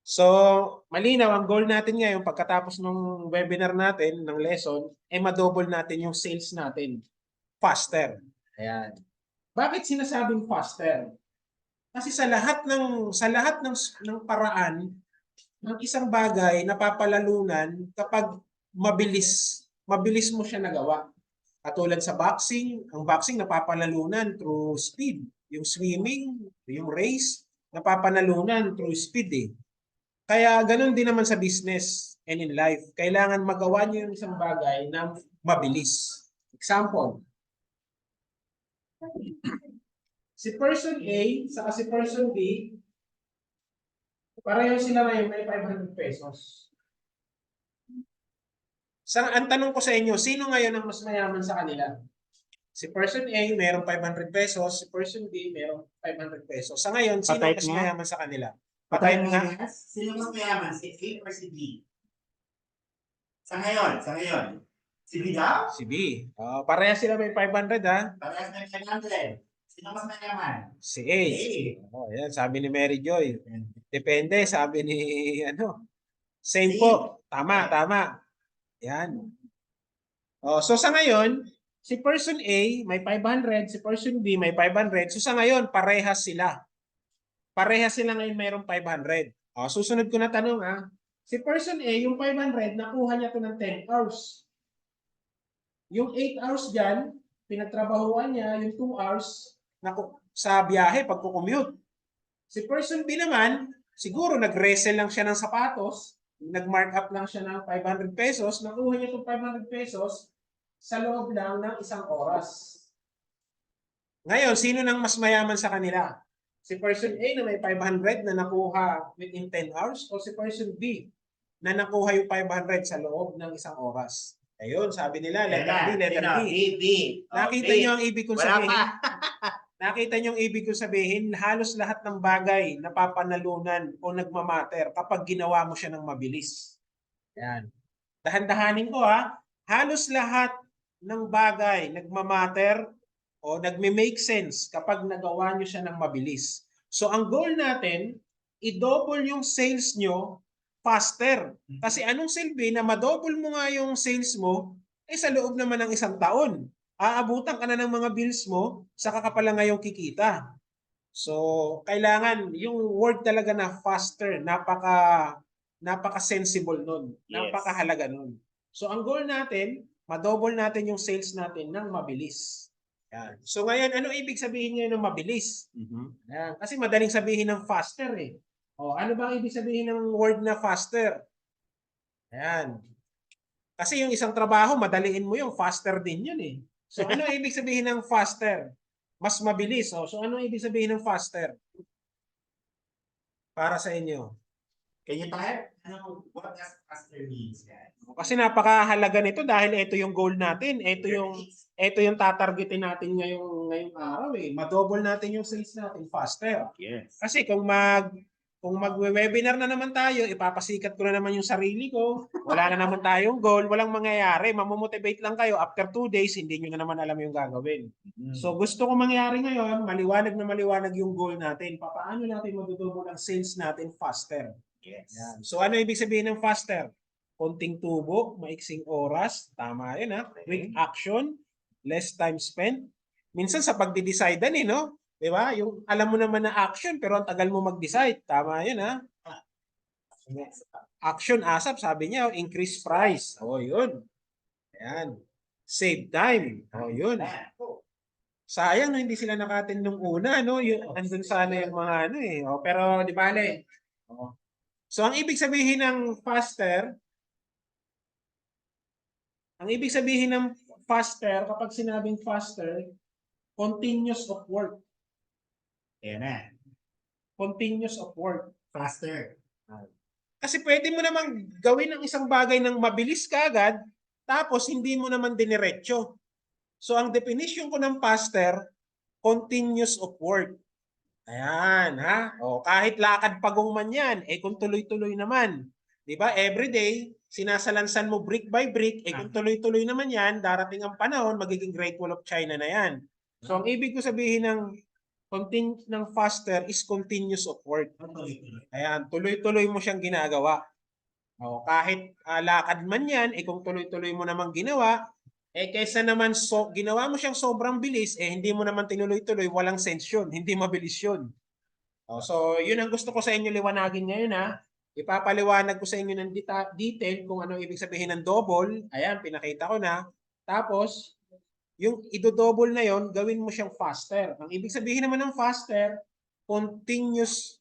So, malinaw ang goal natin ngayon pagkatapos ng webinar natin, ng lesson, ay ma-double natin yung sales natin faster. Ayan. Bakit sinasabing faster? Kasi sa lahat ng paraan ng isang bagay napapalalunan kapag mabilis mo siya nagawa. Katulad sa boxing, ang boxing napapalalunan through speed. Yung swimming, yung race, napapanalunan through speed eh. Kaya ganun din naman sa business and in life. Kailangan magawa niyo yung isang bagay na mabilis. Example, si person A saka si person B, pareho sila ngayon may 500 pesos. Ang tanong ko sa inyo, sino ngayon ang mas mayaman sa kanila? Si person A, mayroong 500 pesos. Si person B, mayroong 500 pesos. Sa ngayon, sino ang mas mayaman sa kanila? Patay nga. Sino mas mayaman? Si A or si B? Sa ngayon. Si B daw? Si B. Pareha sila may 500 ha? Parehas na 500. Sino mas mayaman? Si A. Yan, sabi ni Mary Joy. Depende, sabi ni Same po. Tama. Yan. So sa ngayon, si person A may 500, si person B may 500. So sa ngayon, parehas sila. Parehas sila ngayon mayroong 500. Susunod ko na tanong si person A, yung 500, nakuha niya to ng 10 hours. Yung 8 hours dyan, pinagtrabahuan niya, yung 2 hours sa biyahe, pagkukommute. Si person B naman, siguro nag-resell lang siya ng sapatos, nag-markup lang siya ng 500 pesos, nakuha niya itong 500 pesos sa loob lang ng isang oras. Ngayon, sino nang mas mayaman sa kanila? Si person A na may 500 na nakuha within 10 hours o si person B na nakuha yung 500 sa loob ng isang oras? Ayun, sabi nila, letter B. Nakita niyo ang ibig kong sabihin? Nakita niyo ang ibig kong sabihin? Halos lahat ng bagay napapanalunan o nagmamatter kapag ginawa mo siya ng mabilis. Yan. Dahan-dahanin ko halos lahat ng bagay nagmamatter o nagme-make sense kapag nagawa nyo siya ng mabilis. So ang goal natin, i-double yung sales nyo faster. Kasi anong silbi na ma-double mo nga yung sales mo sa loob naman ng isang taon. Aabutan ka na ng mga bills mo, saka ka pala ngayong kikita. So, kailangan yung word talaga na faster, napaka-sensible nun. Yes. Napakahalaga nun. So, ang goal natin, ma-double natin yung sales natin ng mabilis. Yan. So, ngayon, ano ibig sabihin ngayon ng mabilis? Yan. Kasi madaling sabihin ng faster eh. Ano ba ang ibig sabihin ng word na faster? Ayan. Kasi yung isang trabaho, madaliin mo yung faster din yun eh. So, ano ibig sabihin ng faster? Mas mabilis. So, ano ibig sabihin ng faster? Para sa inyo. Can you type? What does faster means? Kasi napakahalaga nito dahil ito yung goal natin. Ito yung tatargetin natin ngayong araw eh. Ma-double natin yung sales natin faster. Yes. Kasi kung magwe-webinar na naman tayo, ipapasikat ko na naman yung sarili ko. Wala na naman tayong goal, walang mangyayari. Mamomotivate lang kayo. After 2 days, hindi nyo na naman alam yung gagawin. So gusto ko mangyari ngayon, maliwanag na maliwanag yung goal natin. Paano natin madudubo ng sales natin faster? Yes. Yan. So ano ibig sabihin ng faster? Konting tubo, maiksing oras. Tama yun Quick action, less time spent. Minsan sa pagdi-decidean no? Di ba? Yung alam mo naman na action pero ang tagal mo mag-decide. Tama yun Action ASAP, sabi niya, increase price. Yun. Ayan. Save time. Yun. Sayang hindi sila nakatin nung una, no? Andun sana yung mga pero di bale. So ang ibig sabihin ng faster, kapag sinabing faster, continuous of work. Continuous of work. Faster. Kasi pwede mo namang gawin ang isang bagay ng mabilis kaagad, tapos hindi mo naman diniretso. So ang definition ko ng faster, continuous of work. Ayan, kahit lakad pagong man yan, kung tuloy-tuloy naman. Di ba? Every day, sinasalansan mo brick by brick, kung tuloy-tuloy naman yan, darating ang panahon, magiging Great Wall of China na yan. So ang ibig ko sabihin ng ng faster is continuous of work. Tuloy-tuloy. Ayan, tuloy-tuloy mo siyang ginagawa. O, kahit lakad man yan, kung tuloy-tuloy mo namang ginawa, kaysa naman ginawa mo siyang sobrang bilis, hindi mo naman tinuloy-tuloy, walang sense yun, hindi mabilis yun. O, so, yun ang gusto ko sa inyo liwanagin ngayon ha. Ipapaliwanag ko sa inyo ng detail kung ano ibig sabihin ng double. Ayan, pinakita ko na. Tapos, yung ido-double na yon, gawin mo siyang faster. Ang ibig sabihin naman ng faster, continuous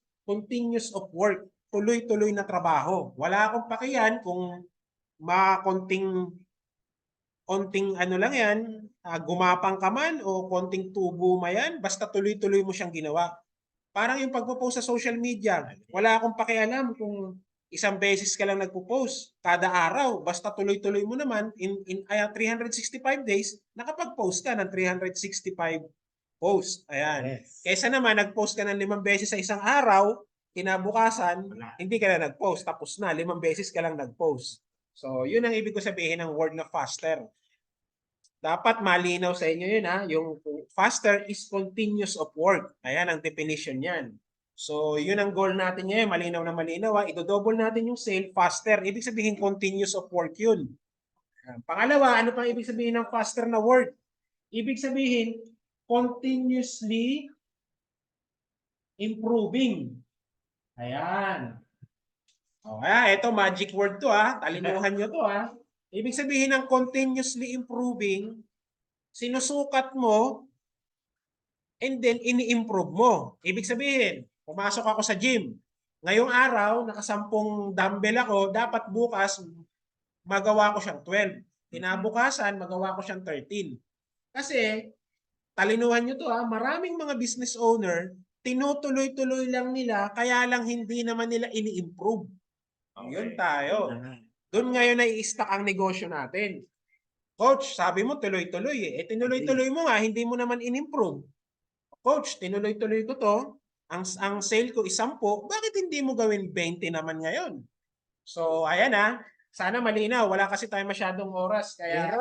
of work. Tuloy-tuloy na trabaho. Wala akong pakiyan kung konting ano lang yan, gumapang ka man o konting tubo ma yan, basta tuloy-tuloy mo siyang ginawa. Parang yung pagpo-post sa social media, wala akong pakialam kung isang beses ka lang nagpo-post kada araw, basta tuloy-tuloy mo naman in 365 days, nakapag-post ka ng 365 post. Ayan. Yes. Kaysa naman nag-post ka ng 5 beses sa isang araw, kinabukasan, hindi ka na nag-post, tapos na 5 beses ka lang nag-post. So, yun ang ibig ko sabihin ng word na faster. Dapat malinaw sa inyo yun ha. Yung faster is continuous of work. Ayan ang definition niyan. So, yun ang goal natin ngayon. Malinaw na malinaw ha. Ido-double natin yung sale faster. Ibig sabihin continuous of work yun. Pangalawa, ano pang ibig sabihin ng faster na word? Ibig sabihin continuously improving. Ayan. O, ito magic word to ha. Talinuhan nyo to ha. Ibig sabihin ng continuously improving, sinusukat mo and then ini-improve mo. Ibig sabihin, pumasok ako sa gym. Ngayong araw, nakasampung dumbbell ako, dapat bukas magawa ko siyang 12. Kinabukasan, magawa ko siyang 13. Kasi, talinuhan nyo to ha, maraming mga business owner, tinutuloy-tuloy lang nila, kaya lang hindi naman nila ini-improve. Yun tayo. Doon ngayon ay i-stack ang negosyo natin. Coach, sabi mo tuloy-tuloy eh. Tinuloy-tuloy mo nga, hindi mo naman in-improve. Coach, tinuloy-tuloy ko to. Ang sale ko is 10, bakit hindi mo gawin 20 naman ngayon? So, ayan ha. Sana malinaw. Wala kasi tayo masyadong oras. Kaya,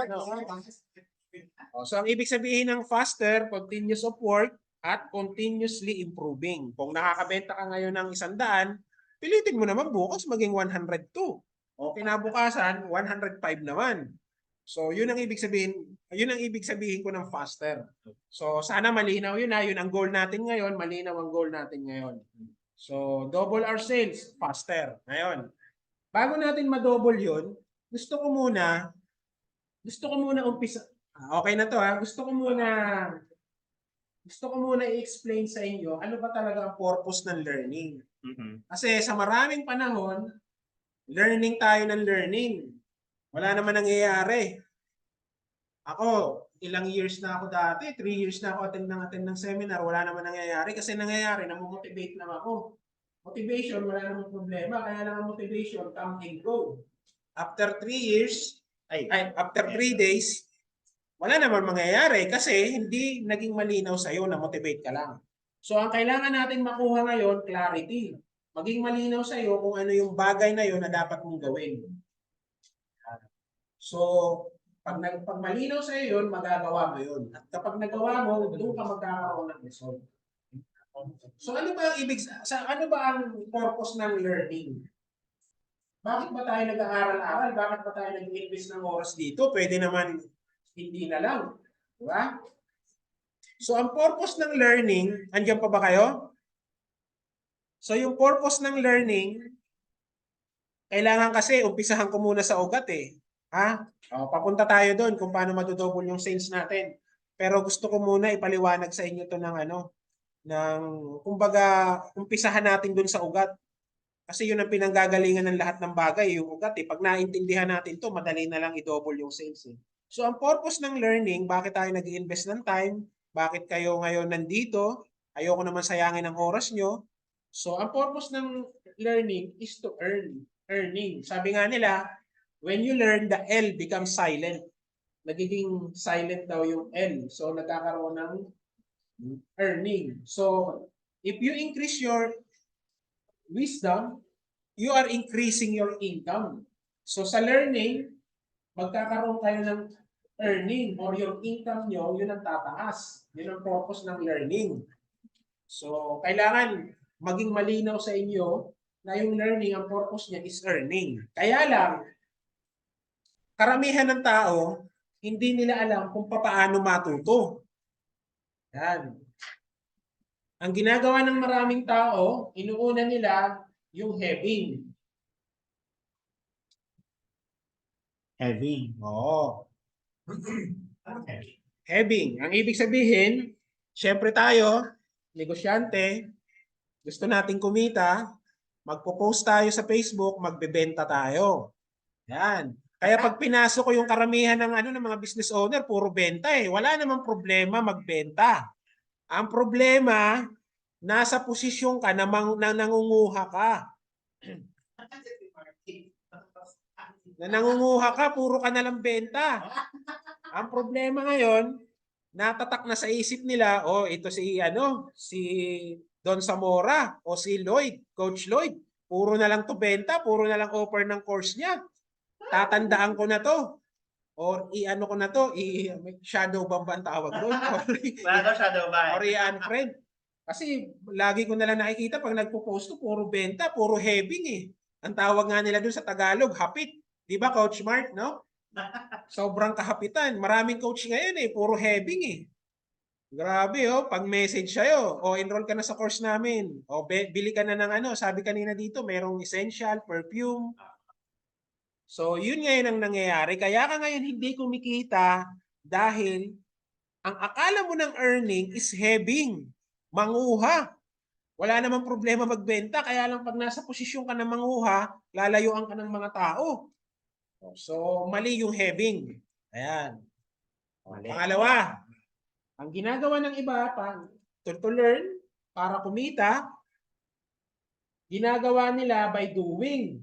so, ang ibig sabihin ng faster, continuous of work, at continuously improving. Kung nakakabenta ka ngayon ng 100, pilitin mo naman bukas maging 102. O kinabukasan, 105 naman. So, yun ang ibig sabihin ko ng faster. So, sana malinaw yun ha. Yun ang goal natin ngayon. Malinaw ang goal natin ngayon. So, double our sales, faster. Ngayon, bago natin ma-double yun, gusto ko muna umpisa. Okay na to ha. Gusto ko muna i-explain sa inyo ano ba talaga ang purpose ng learning. Kasi sa maraming panahon, learning tayo ng learning. Wala naman nangyayari. Ako, ilang years na ako dati, 3 years na ako attend ng seminar, wala naman nangyayari. Kasi nangyayari, namomotivate lang ako. Motivation, wala namang problema. Kaya lang ang motivation, come and go. After 3 years, after 3 days, wala naman mangyayari kasi hindi naging malinaw sa'yo na motivate ka lang. So, ang kailangan natin makuha ngayon, clarity. Maging malinaw sa'yo kung ano yung bagay na yun na dapat mong gawin. So, pag malinaw sa'yo yun, magagawa mo yun. At kapag nagawa mo, doon ka magkakaroon ng result. So, ano ba ang purpose ng learning? Bakit ba tayo nag-aaral-aral? Bakit ba tayo nag-invest ng oras dito? Pwede naman hindi na lang. Diba? So, ang purpose ng learning, andyan pa ba kayo? So, yung purpose ng learning, kailangan kasi umpisahan ko muna sa ugat eh. Ha? Papunta tayo doon kung paano madodouble yung sales natin. Pero gusto ko muna ipaliwanag sa inyo to kumbaga, umpisahan natin doon sa ugat. Kasi yun ang pinanggagalingan ng lahat ng bagay, yung ugat eh. Pag naintindihan natin to, madali na lang i-double yung sales eh. So, ang purpose ng learning, bakit tayo nag-invest ng time, bakit kayo ngayon nandito, ayoko naman sayangin ang oras nyo. So, ang purpose ng learning is to earning. Sabi nga nila, when you learn, the L becomes silent. Nagiging silent daw yung L. So, nagkakaroon ng earning. So, if you increase your wisdom, you are increasing your income. So, sa learning, magkakaroon kayo ng earning or your income nyo, yun ang tataas. Yun ang purpose ng learning. So, kailangan maging malinaw sa inyo na yung learning, ang purpose niya is earning. Kaya lang, karamihan ng tao, hindi nila alam kung paano matuto. Yan. Ang ginagawa ng maraming tao, inuuna nila yung heavy. Heavy. Oo. Okay. Heavy. Ang ibig sabihin, syempre tayo, negosyante, gusto nating kumita, magpo-post tayo sa Facebook, magbebenta tayo. Yan. Kaya pag pinasok ko yung karamihan ng ng mga business owner, puro benta eh. Wala namang problema magbenta. Ang problema, nasa posisyon ka na, na nangunguha ka. Na nangunguha ka, puro ka na lang benta. Ang problema ngayon, natatak na sa isip nila, oh, ito si Don Zamora o si Lloyd, Coach Lloyd. Puro na lang to benta, puro na lang offer ng course niya. Tatandaan ko na to. Or i-ano ko na to, shadow ban ba ang tawag doon? Wala daw shadow ban. Or i-unfriend. Kasi lagi ko na lang nakikita pag nagpo-post to, puro benta, puro heaving eh. Ang tawag nga nila doon sa Tagalog, hapit. Di ba, Coach Mark, no? Sobrang kahapitan. Maraming coach ngayon eh, puro heaving eh. Grabe oh, pag message sa'yo, o enroll ka na sa course namin, o bili ka na ng sabi kanina dito, merong essential, perfume. So, yun ngayon ang nangyayari. Kaya ka ngayon hindi kumikita dahil ang akala mo ng earning is heaving, manguha. Wala namang problema magbenta, kaya lang pag nasa posisyon ka na manguha, lalayuan ka ng mga tao. So, mali yung heaving. Ayan. Pangalawa, ang ginagawa ng iba to learn, para kumita, ginagawa nila by doing.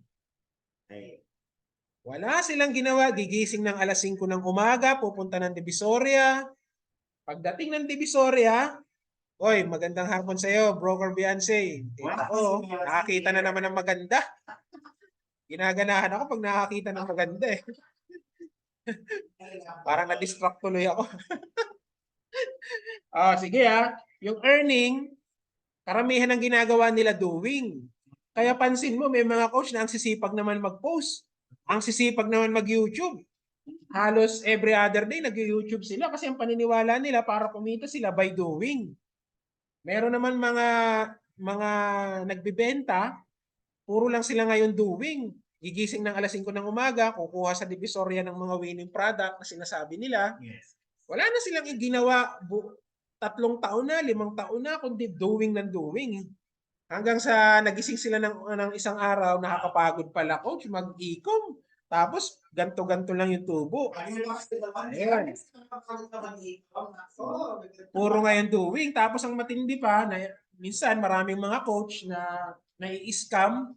Wala silang ginawa, gigising ng alas 5 ng umaga, pupunta ng Divisoria. Pagdating ng Divisoria, oy, magandang hapon sa iyo, Broker Beyonce. Ako, nakakita na naman ng maganda. Ginaganahan ako pag nakakita ng maganda eh. Parang na-distract tuloy ako. Sige yung earning, karamihan ng ginagawa nila doing. Kaya pansin mo, may mga coach na ang sisipag naman mag-post. Ang sisipag naman mag-YouTube. Halos every other day nag-YouTube sila kasi ang paniniwala nila para kumita sila by doing. Meron naman mga nagbibenta, puro lang sila ngayon doing. Gigising ng alas 5 ng umaga, kukuha sa Divisoria ng mga winning product na sinasabi nila. Yes. Wala na silang ginawa 3 taon na, 5 taon na, kundi doing ng doing. Hanggang sa nagising sila ng isang araw, nakakapagod pala coach, mag-ecom. Tapos, ganto-ganto lang yung tubo. Ayan. Puro ngayon doing. Tapos ang matindi pa, minsan maraming mga coach na nai-scam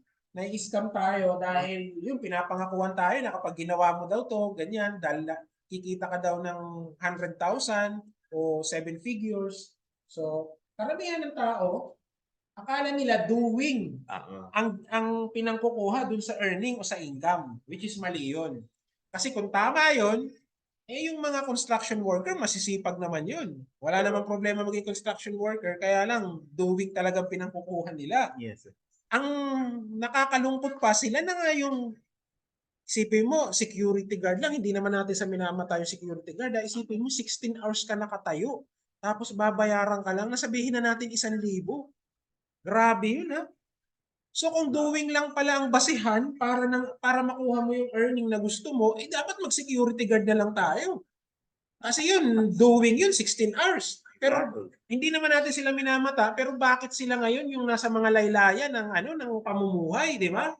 tayo dahil yung pinapangakuan tayo na kapag ginawa mo daw to, ganyan, dahil kikita ka daw ng 100,000 o 7 figures. So, karamihan ng tao, akala nila doing ang pinangkukuha dun sa earning o sa income, which is mali yun. Kasi kung tama yun, yung mga construction worker, masisipag naman yun. Wala namang problema maging construction worker, kaya lang doing talagang pinangkukuha nila. Yes. Ang nakakalungkot pa, sila na nga yung isipin mo, security guard lang, hindi naman natin sa minamata yung security guard. Isipin mo, 16 hours ka nakatayo. Tapos babayaran ka lang, nasabihin na natin 1,000. Grabe yun ha. So kung doing lang pala ang basihan para makuha mo yung earning na gusto mo, dapat mag-security guard na lang tayo. Kasi yun, doing yun, 16 hours. Pero hindi naman natin sila minamata, pero bakit sila ngayon yung nasa mga laylayan ng pamumuhay, di ba?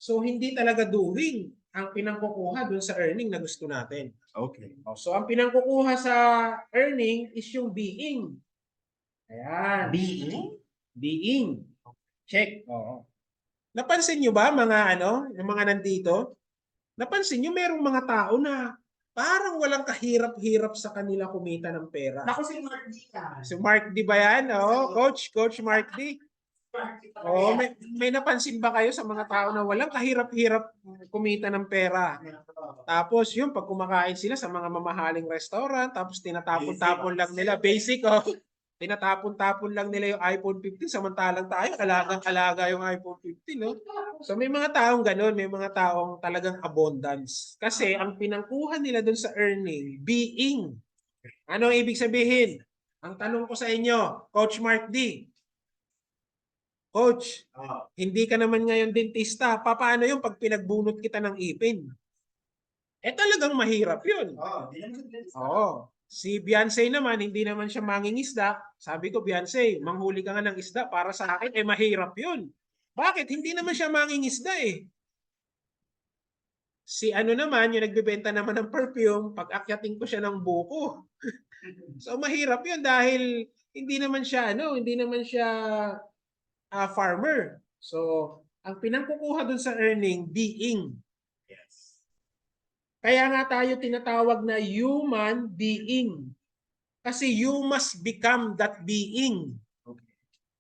So hindi talaga doing ang pinangkukuha dun sa earning na gusto natin. Okay. So ang pinangkukuha sa earning is yung being. Ayan. Being. Check. Oo. Napansin nyo ba yung mga nandito? Napansin nyo merong mga tao na parang walang kahirap-hirap sa kanila kumita ng pera. Ako si Mark D. Si Mark D ba yan? Coach Mark D. May napansin ba kayo sa mga tao na walang kahirap-hirap kumita ng pera? Tapos yun, pag kumakain sila sa mga mamahaling restaurant, tapos tinatapon-tapon lang nila, basic Tinatapon-tapon lang nila yung iPhone 15 samantalang tayo alagang-alaga yung iPhone 15, no? So may mga taong ganun, may mga taong talagang abundance. Kasi ang pinangkuhan nila dun sa earning, being. Ano ang ibig sabihin? Ang tanong ko sa inyo, Coach Mark D. Coach, Oh, hindi ka naman ngayon dentista. Paano yung pag pinagbunot kita ng ipin? Talagang mahirap yun. di naman sa Oo. Si Beyonce naman, hindi naman siya mangingisda. Sabi ko, Beyonce, manghuli ka nga ng isda para sa akin, mahirap yun. Bakit? Hindi naman siya mangingisda eh. Si ano naman, yung nagbebenta naman ng perfume, pag akyatin ko siya ng buko. So mahirap yun dahil hindi naman siya farmer. So, ang pinangkukuha dun sa earning, being. Yes. Kaya nga tayo tinatawag na human being. Kasi you must become that being.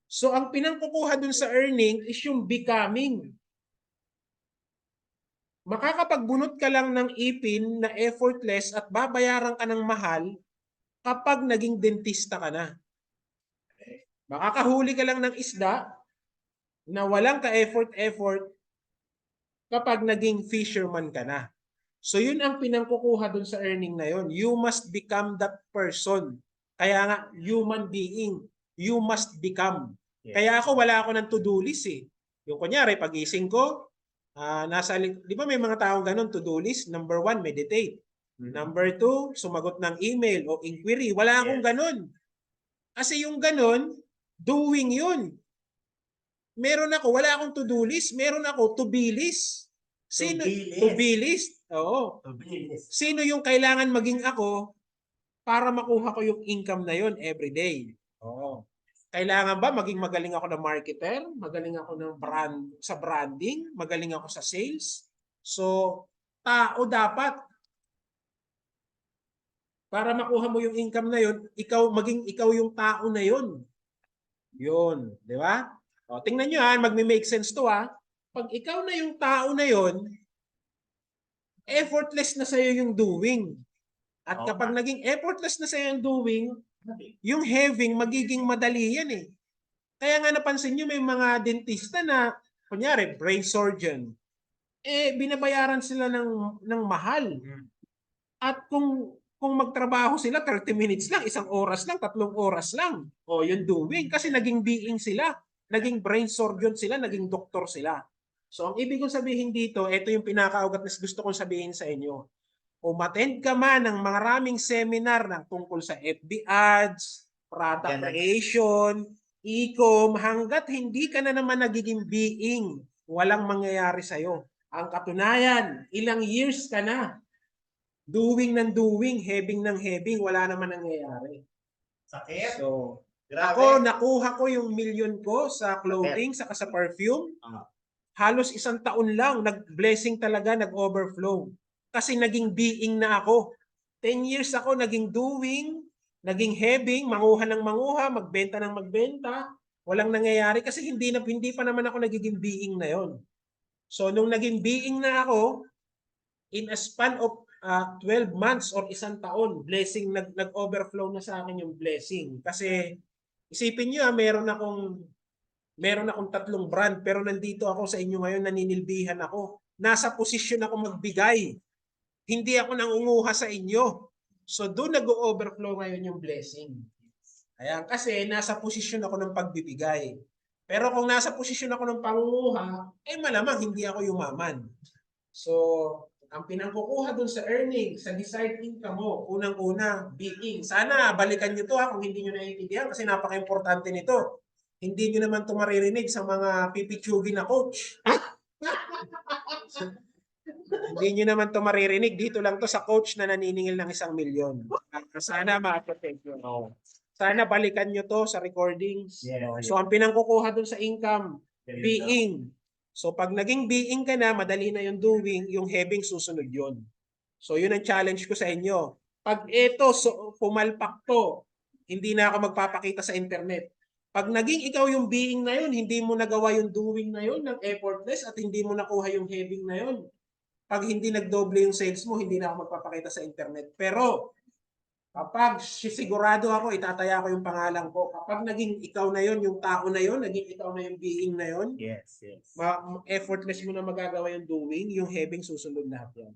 So ang pinangkukuha dun sa earning is yung becoming. Makakapagbunot ka lang ng ipin na effortless at babayaran ka ng mahal kapag naging dentista ka na. Makakahuli ka lang ng isda na walang ka-effort kapag naging fisherman ka na. So yun ang pinangkukuha dun sa earning na yun. You must become that person. Kaya nga, human being. You must become. Kaya wala ako ng to-do list eh. Yung kunyari, pagising ko, di ba may mga taong ganun, to-do list? Number 1, meditate. Number 2, sumagot ng email o inquiry. Wala akong ganun. Kasi yung ganun, doing yun. Wala akong to-do list. Meron ako to-be list. Sino? To-be list. Oo. Sino yung kailangan maging ako para makuha ko yung income na yun every day? Oo. Kailangan ba maging magaling ako na marketer? Magaling ako ng sa branding? Magaling ako sa sales? So, tao dapat. Para makuha mo yung income na yun, maging ikaw yung tao na yun. Yun. Di ba? O, tingnan nyo magme-make sense to Pag ikaw na yung tao na yun, effortless na sa'yo yung doing. At kapag naging effortless na sa'yo yung doing, yung having magiging madali yan eh. Kaya nga napansin nyo may mga dentista na, kunyari, brain surgeon, binabayaran sila ng mahal. At kung magtrabaho sila 30 minutes lang, 1 oras lang, 3 oras lang. O yung doing kasi naging being sila, naging brain surgeon sila, naging doktor sila. So ang ibig kong sabihin dito, ito yung pinakaugat na gusto kong sabihin sa inyo. Umattend ka man ng maraming seminar ng tungkol sa FB ads, product creation, e-com, hanggat hindi ka na naman nagiging being, walang mangyayari sa'yo. Ang katunayan, ilang years ka na doing ng doing, having ng having, wala naman nangyayari. Sakit. So, Grabe. nakuha ko yung million ko sa clothing, saka sa perfume. Halos 1 taon lang, nag-blessing talaga, nag-overflow. Kasi naging being na ako. 10 years ako naging doing, naging having, manguha ng manguha, magbenta ng magbenta. Walang nangyayari kasi hindi pa naman ako nagiging being na yon. So, nung naging being na ako, in a span of 12 months or 1 taon, blessing, nag-overflow na sa akin yung blessing. Kasi, isipin nyo meron akong 3 brand, pero nandito ako sa inyo ngayon, naninilbihan ako. Nasa posisyon ako magbigay. Hindi ako nangunguha sa inyo. So, doon nag-overflow ngayon yung blessing. Ayan, kasi nasa posisyon ako ng pagbibigay. Pero kung nasa posisyon ako ng pangunguha, malamang hindi ako yumaman. So, ang pinangkukuha dun sa earning, sa desired income mo, unang-una, being. Sana balikan nyo to kung hindi nyo naiintindihan kasi napaka-importante nito. Hindi nyo naman ito maririnig sa mga pipitsugi na coach. Hindi nyo naman ito maririnig. Dito lang to sa coach na naniningil ng 1 milyon. Sana ma-protect nyo. Sana balikan nyo to sa recordings. So, ang pinangkukuha dun sa income, being. So, pag naging being ka na, madali na yung doing, yung having susunod yun. So, yun ang challenge ko sa inyo. Pag ito, pumalpak to, hindi na ako magpapakita sa internet. Pag naging ikaw yung being na yun, hindi mo nagawa yung doing na yun ng effortless at hindi mo nakuha yung having na yun. Pag hindi nagdoble yung sales mo, hindi na ako magpapakita sa internet. Pero, Kapag sigurado ako, itataya ko yung pangalan ko. Kapag naging ikaw na yon, yung tao na yon, naging ikaw na yung being na yon, Yes, yes. effortless mo na magagawa yung doing, yung having susunod lahat yan.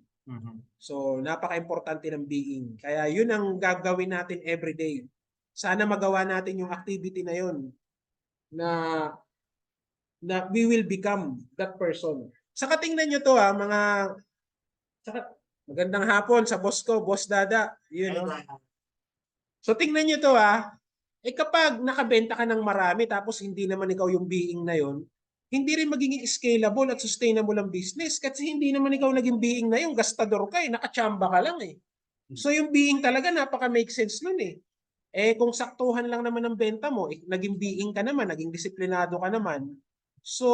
So, napaka-importante ng being. Kaya yun ang gagawin natin everyday. Sana magawa natin yung activity na yun na we will become that person. Saka tingnan nyo to mga saka, magandang hapon sa boss ko, Boss Dada. Yun, no? So tingnan nyo to kapag nakabenta ka ng marami tapos hindi naman ikaw yung being na yon, hindi rin magiging scalable at sustainable ang business kasi hindi naman ikaw naging being na yun, gastador ka nakachamba ka lang So yung being talaga napaka-make sense nun kung saktuhan lang naman ang benta mo, naging being ka naman, naging disiplinado ka naman, so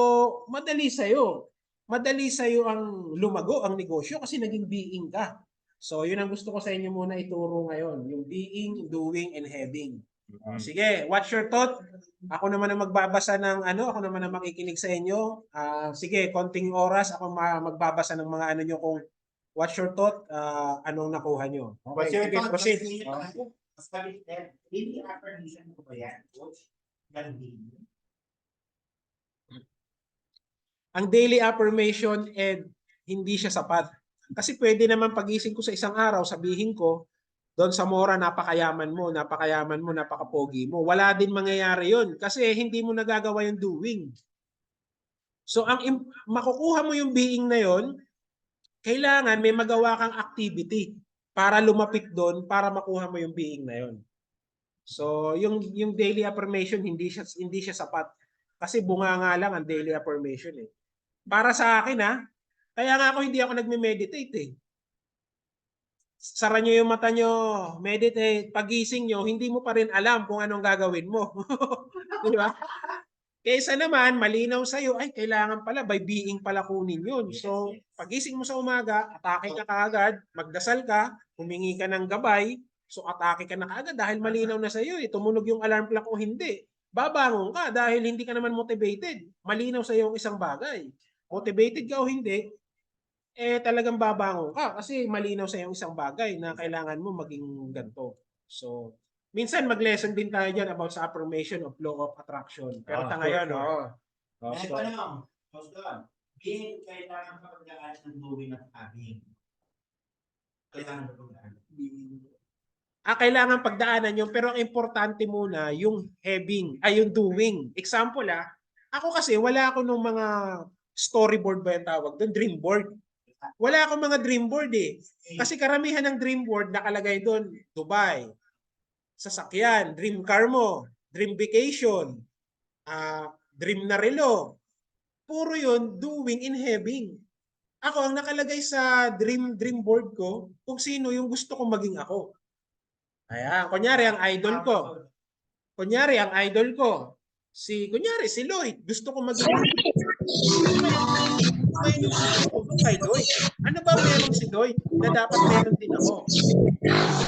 madali sa'yo. Madali sa'yo ang lumago ang negosyo kasi naging being ka. So yun ang gusto ko sa inyo muna ituro ngayon, yung being, doing, and having. Sige, what's your thought? Ako naman ang magbabasa ng ako naman ang makikinig sa inyo. Sige, konting oras ako magbabasa ng mga nyo kung what's your thought, anong nakuha nyo. Okay, sige, proceed. Sabi daily affirmation ko ba yan, Coach? Ang daily affirmation hindi siya sapat. Kasi pwede naman pagising ko sa isang araw, sabihin ko, doon sa Mora, napakayaman mo, napakapogi mo. Wala din mangyayari yun kasi hindi mo nagagawa yung doing. So, makukuha mo yung being na yon, kailangan may magawa kang activity para lumapit doon, para makuha mo yung being na yon. So, yung daily affirmation, hindi siya sapat. Kasi bunga nga lang ang daily affirmation Para sa akin kaya nga hindi ako nagme-meditate Sara nyo yung mata nyo, meditate, pagising nyo, hindi mo pa rin alam kung anong gagawin mo. Di ba? Kaysa naman, malinaw sa'yo, ay, kailangan pala, by being pala kunin yun. So, pagising mo sa umaga, atake ka kaagad, magdasal ka, humingi ka ng gabay, so atake ka na kaagad dahil malinaw na sa'yo, tumunog yung alarm clock o hindi. Babangon ka dahil hindi ka naman motivated. Malinaw sa'yo yung isang bagay. Motivated ka o hindi, talagang babangon ka kasi malinaw sa yung isang bagay na kailangan mo maging ganito. So, minsan mag-lesson din tayo dyan about sa affirmation of law of attraction. Pero ngayon, being kailangan pagdaan ng doing at having. Kailangan pagdaan. Kailangan pagdaanan yun, pero ang importante muna yung having, yung doing. Example ako kasi wala ako nung mga storyboard ba yung tawag doon, dream board. Wala akong mga dream board Kasi karamihan ng dream board nakalagay doon, Dubai, sasakyan, dream car mo, dream vacation, dream na relo. Puro yun, doing and having. Ako, ang nakalagay sa dream board ko, kung sino yung gusto kong maging ako. Ayan, kunyari ang idol ko. Kunyari si Lloyd, gusto ko maging kay Lloyd. Ano ba meron si Lloyd na dapat meron din ako?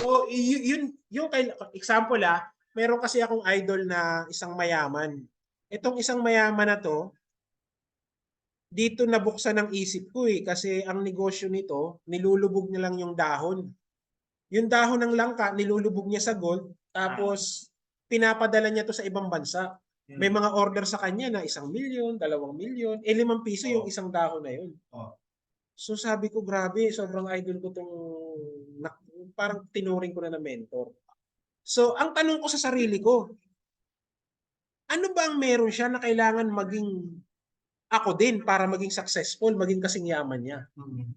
So, yung example meron kasi akong idol na isang mayaman. Itong isang mayaman na to, dito nabuksan ng isip ko kasi ang negosyo nito, nilulubog niya lang yung dahon. Yung dahon ng langka, nilulubog niya sa gold, tapos pinapadala niya to sa ibang bansa. May mga order sa kanya na 1 milyon, 2 milyon, 5 piso yung isang dahon na yun. So sabi ko, grabe, sobrang idol ko tong, parang tinuring ko na mentor. So ang tanong ko sa sarili ko, ano ba ang meron siya na kailangan maging ako din para maging successful, maging kasing yaman niya?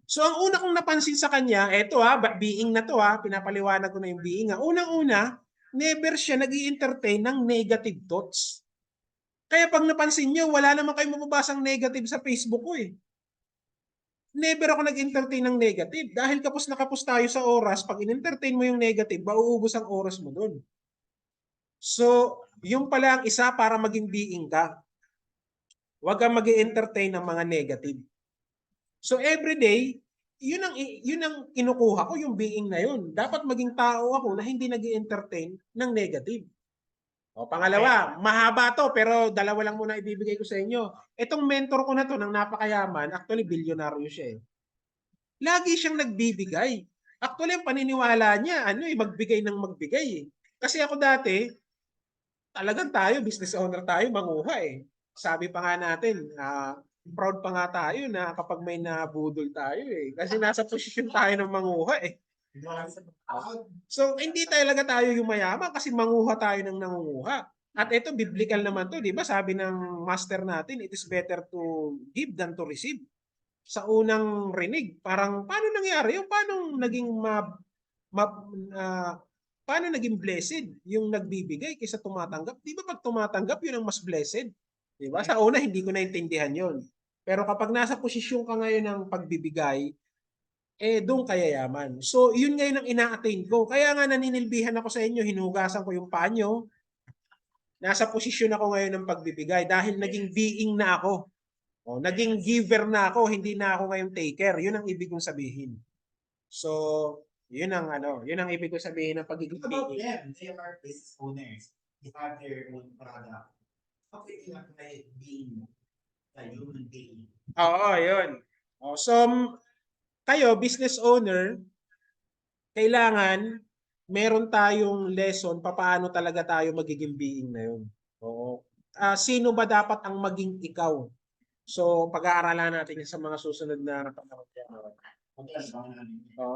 So ang una kong napansin sa kanya, eto being na to pinapaliwanag ko na yung being Unang-una, never siya nag-i-entertain ng negative thoughts. Kaya pag napansin nyo, wala naman kayong mababasang negative sa Facebook ko Never ako nag-entertain ng negative. Dahil kapos na kapos tayo sa oras, pag in-entertain mo yung negative, mauubos ang oras mo dun. So, yung pala ang isa para maging being ka. Huwag kang mag-entertain ng mga negative. So, everyday, yun ang kinukuha ko, yung being na yun. Dapat maging tao ako na hindi nag-entertain ng negative. Pangalawa, mahaba to pero dalawa lang muna ibibigay ko sa inyo. Itong mentor ko na to ng napakayaman, actually bilyonaryo siya Lagi siyang nagbibigay. Actually, ang paniniwala niya, magbigay ng magbigay eh. Kasi ako dati, talagang tayo, business owner tayo, manguha eh. Sabi pa nga natin, proud pa nga tayo na kapag may nabudol tayo eh. Kasi nasa posisyon tayo ng manguha eh. So, hindi talaga tayo yung mayaman kasi manguha tayo ng nangunguha. At ito, biblical naman to, di ba? Sabi ng master natin, it is better to give than to receive. Sa unang rinig, parang paano nangyari yung paano naging paano naging blessed yung nagbibigay kaysa tumatanggap? Di ba pag tumatanggap, yun ang mas blessed? Di ba? Sa una, hindi ko naintindihan yun. Pero kapag nasa posisyon ka ngayon ng pagbibigay, doon kaya yaman. So, yun ngayon ang ina-attain ko. Kaya nga naninilbihan ako sa inyo, hinugasan ko yung panyo. Nasa posisyon ako ngayon ng pagbibigay dahil naging being na ako. Naging giver na ako, hindi na ako ngayon taker. Yun ang ibig kong sabihin. So, yun ang ibig kong sabihin ng pagiging About being. them, they are business owners. They have their own product. How can you apply being a human being? Oo, yun. So, kayo, business owner, kailangan meron tayong lesson paano talaga tayo magiging being na yun. Oo. Sino ba dapat ang maging ikaw? So, pag-aaralan natin yan sa mga susunod na panahon.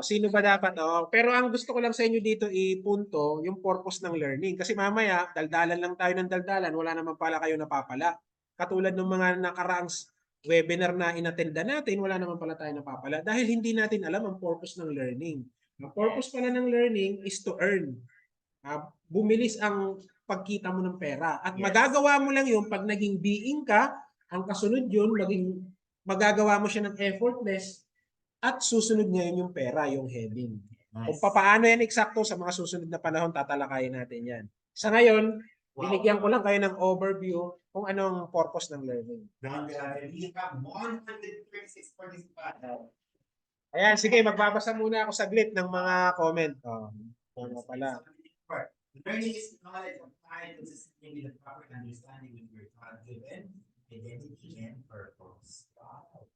Sino ba dapat? Pero ang gusto ko lang sa inyo dito ipunto, yung purpose ng learning. Kasi mamaya, daldalan lang tayo ng daldalan, wala naman pala kayo napapala. Katulad ng mga nakaraang webinar na inattenda natin, wala naman pala tayo napapala. Dahil hindi natin alam ang purpose ng learning. Ang purpose pala ng learning is to earn. Bumilis ang pagkita mo ng pera. At magagawa mo lang yun pag naging being ka, ang kasunod yun, magagawa mo siya ng effortless at susunod ngayon yung pera, yung heading. Kung paano yan eksakto sa mga susunod na panahon, tatalakayin natin yan. Sa ngayon, binigyan ko lang kayo ng overview kung anong purpose ng learning. We have 136 participants. Ayan, sige, magbabasa muna ako saglit ng mga comment. Pala. Learning is knowledge applied consistently with the proper understanding of your God-given identity and purpose. Wow.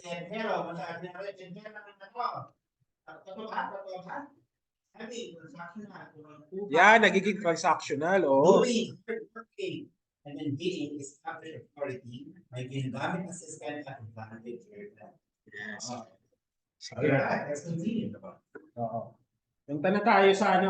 Pero, masabi na rin, naman ako. Totoo ba? Yan, nagiging transactional. Doing, working, and then being is after authority by ginamit na system at advantage. Sige. Let's continue. Punta na tayo sa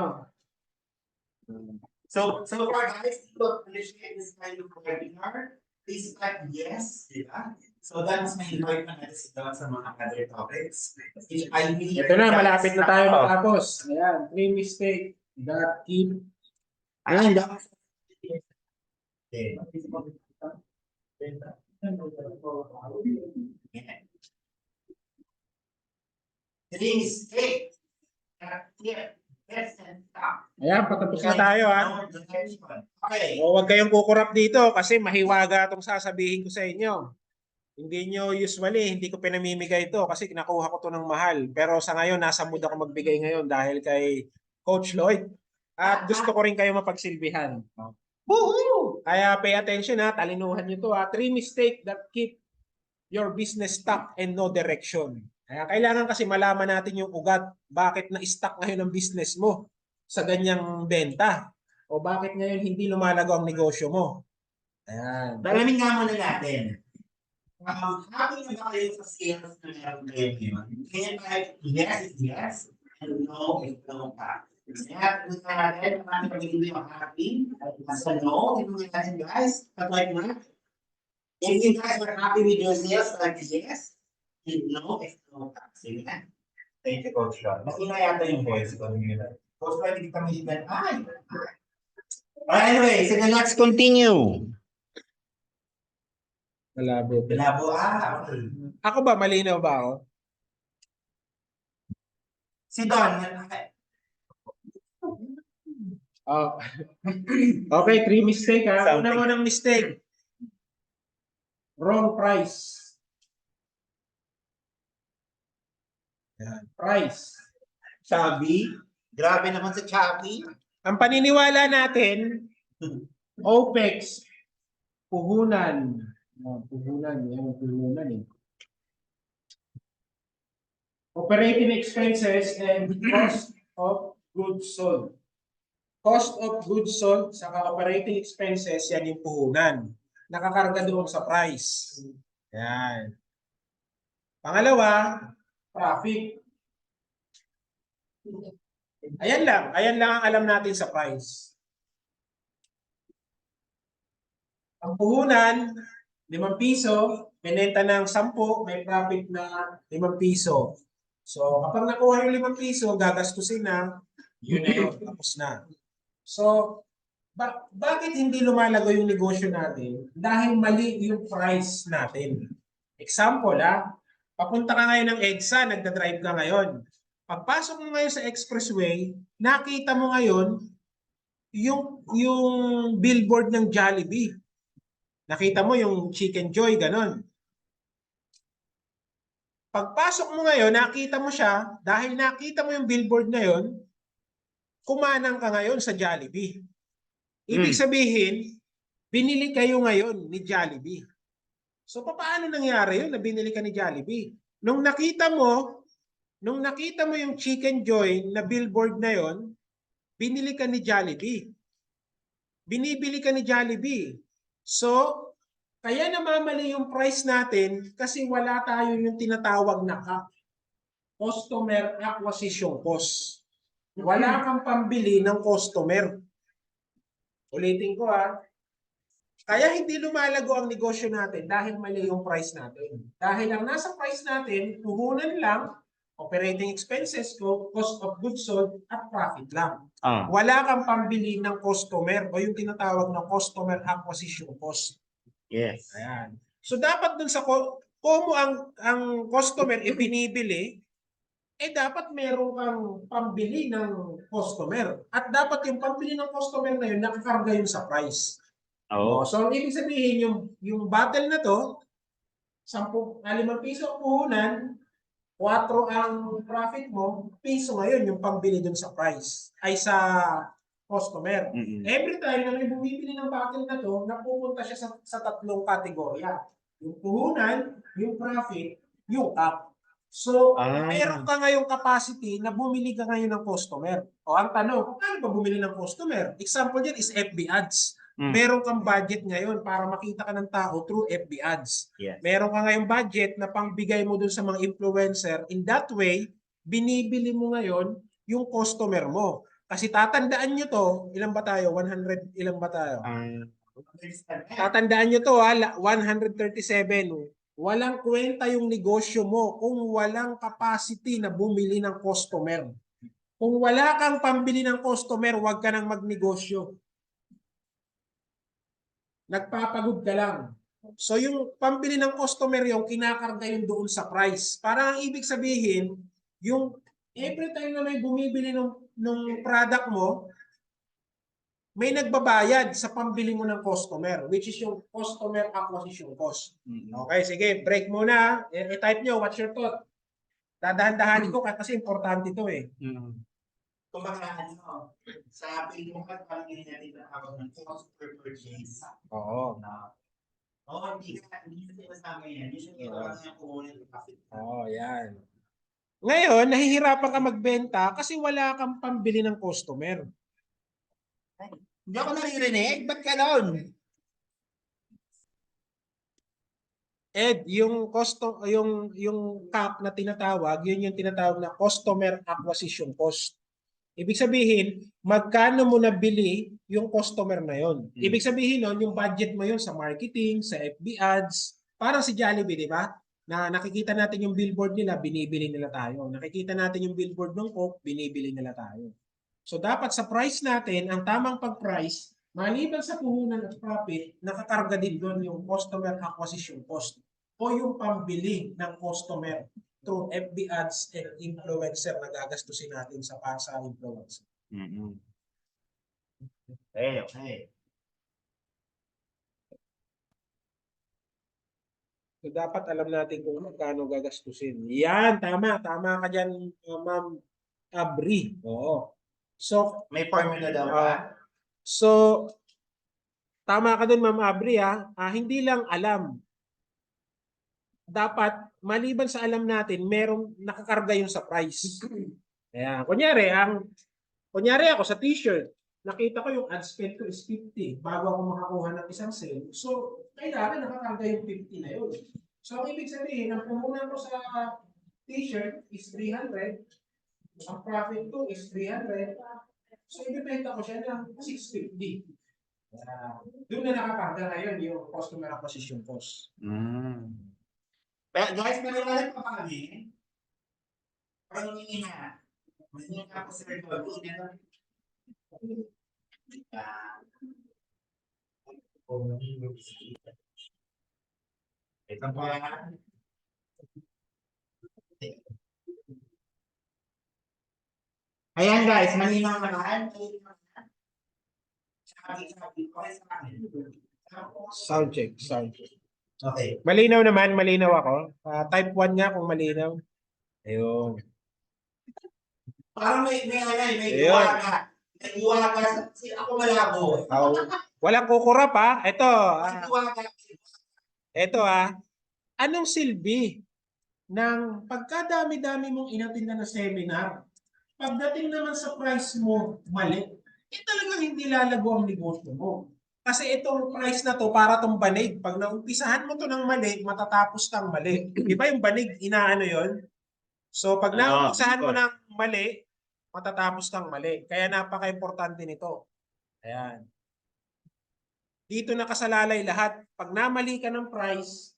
So far, guys, people appreciate this kind of webinar. Please type yes, diba? So that's my invite na natin sa mga other topics. Ito na, malapit na tayo matapos. Ayan, 3 mistake that keep. Ayan, three mistake that keep. Ayan, patapos na tayo Okay. Huwag kayong kukurap dito kasi mahiwaga itong sasabihin ko sa inyo. Hindi nyo usually, hindi ko pinamimigay ito kasi nakuha ko to ng mahal. Pero sa ngayon, nasa mood ako magbigay ngayon dahil kay Coach Lloyd. At gusto ko rin kayo mapagsilbihan. Woohoo! Kaya pay attention talinuhan nyo to 3 mistakes that keep your business stuck and no direction. Kaya kailangan kasi malaman natin yung ugat. Bakit na-stuck ngayon ang business mo sa ganyang benta? O bakit ngayon hindi lumalago ang negosyo mo? Ayan. Dalamin nga muna natin. Happy na ba kayo sa sales na meron kayo ngayon? Kaya kahit yes is yes, and no is no pa. Kaya kung natin, marami pag-ibig yung happy, sa no, ito natin guys, like na. If you guys are happy with your sales, like yes, and no is no pa. Sige na. Thank you, Coach Sean. Makina yata yung voice ko. Coach, pwede kita militan. Anyway, sige, let's continue. Malabo. Okay. Ako ba, malinaw ba ako? Si Don. Okay, 3 mistake Una mo ng mistake. Wrong price. Price. Chubby. Grabe naman sa Chubby. Ang paniniwala natin, OPEX, puhunan. Puhunan. Operating expenses and cost of goods sold. Cost of goods sold saka operating expenses, yan yung puhunan. Nakakarga doon sa price. Yan. Pangalawa, profit. Ayan lang ang alam natin sa price. Ang puhunan, 5 piso, binenta ng 10, may profit na 5 piso. So, kapag nakuha yung 5 piso, gagastusin na, yun na yun, tapos na. So, bakit hindi lumalago yung negosyo natin? Dahil mali yung price natin. Example, papunta ka ngayon ng EDSA, nagda-drive ka ngayon. Pagpasok mo ngayon sa expressway, nakita mo ngayon yung billboard ng Jollibee. Nakita mo yung Chicken Joy, ganon. Pagpasok mo ngayon, nakita mo siya, dahil nakita mo yung billboard na yon, kumanang ka ngayon sa Jollibee. Ibig sabihin, binili kayo ngayon ni Jollibee. So paano nangyari yun na binili ka ni Jollibee? Nung nakita mo yung Chicken Joy na billboard na yon, binili ka ni Jollibee. Binibili ka ni Jollibee. So, kaya namamali yung price natin kasi wala tayo yung tinatawag na CAC, Customer Acquisition Cost. Wala kang pambili ng customer. Ulitin ko Kaya hindi lumalago ang negosyo natin dahil mali yung price natin. Dahil ang nasa price natin, puhunan lang, operating expenses ko, cost of goods sold, at profit lang. Wala kang pambili ng customer o yung tinatawag na customer acquisition cost. Yes. Ayan. So dapat dun sa kung ang customer ibinibili, dapat meron kang pambili ng customer. At dapat yung pambili ng customer na yun, nakakarga yun sa price. So ibig sabihin, yung battle na to, 5 piso ang puhunan, 4 ang profit mo, piso ngayon yung pambili dun sa price, ay sa customer. Every time na may bumibili ng battle na to, napupunta siya sa 3 kategorya. Yung puhunan, yung profit, yung CAC. So, meron ka ngayong capacity na bumili ka ngayon ng customer. O ang tanong, paano ba bumili ng customer? Example dyan is FB ads. Meron kang budget ngayon para makita ka ng tao through FB ads. Yes. Meron ka ngayong budget na pangbigay mo dun sa mga influencer. In that way, binibili mo ngayon yung customer mo. Kasi tatandaan nyo to, ilan ba tayo? 100, ilan ba tayo? Tatandaan nyo to 137. Walang kwenta yung negosyo mo kung walang capacity na bumili ng customer. Kung wala kang pambili ng customer, huwag ka nang magnegosyo. Nagpapagod ka lang. So yung pambili ng customer yung kinakarga yun doon sa price. Para ang ibig sabihin, yung every time na may bumibili ng product mo, may nagbabayad sa pambili mo ng customer, which is yung customer acquisition cost. Okay, sige, break muna. I-type nyo, what's your thought? Dadahan-dahanin ko kasi importante ito Kumbaga, sa pinukad parang natin na tawag ng cost per purchase. Oo. Hindi sinasama yan. Usually, ito lang yung kukunin ng profit. Yan. Ngayon, nahihirapan ka magbenta kasi wala kang pambili ng customer. Hindi ako naririnig. Ba't ganon? Ed, yung CAC na tinatawag, yun yung tinatawag na customer acquisition cost. Ibig sabihin, magkano mo nabili yung customer na yon. Ibig sabihin nun, yung budget mo yun sa marketing, sa FB ads, parang si Jollibee, di ba? Na nakikita natin yung billboard nila, binibili nila tayo. Nakikita natin yung billboard ng Coke, binibili nila tayo. So dapat sa price natin, ang tamang pag-price, maliban sa puhunan at profit, nakakarga din doon yung customer acquisition cost o yung pambili ng customer through FB ads and influencer na gagastusin natin sa influencer. Okay. So dapat alam natin kung magkano gagastusin. Yan, tama ka dyan, Ma'am Abri. Oo. So, May formula daw ba? So, tama ka dun, Ma'am Abri, hindi lang alam dapat maliban sa alam natin, merong nakakarga yung sa price. Kaya, kunyari ako sa t-shirt, nakita ko yung ad spend ko is 50 bago ako makakuha ng isang sale. So, kailangan nakakarga yung 50 na yun. So, ang ibig sabihin, ang puhunan ko sa t-shirt is 300, ang profit ko is 300, so ibibenta ko siya ng 650. Doon na nakakarga ngayon yung customer acquisition cost. Pero guys, maniwala pa kami. Pangingina. Maningina ako sa record. Ito pa. Ayan guys, malinaw naman. Sound check, sound check. Okay. Malinaw naman, malinaw ako. Type 1 nga kung malinaw. Ayun. Parang may Ayun. iwaga. May iwaga. Ako malabo. Walang kukurap ha. Ito. May iwaga. Ito anong silbi ng pagkadami-dami mong inatinda na seminar? Pagdating naman sa price mo, mali. Talagang hindi lalago ang negosyo mo. Kasi itong price na to para tong banig. Pag naumpisahan mo to ng mali, matatapos kang mali. Di ba yung banig, inaano yon? So pag naumpisahan mo ng mali, matatapos kang mali. Kaya napaka-importante nito. Ayan. Dito nakasalalay lahat. Pag namali ka ng price,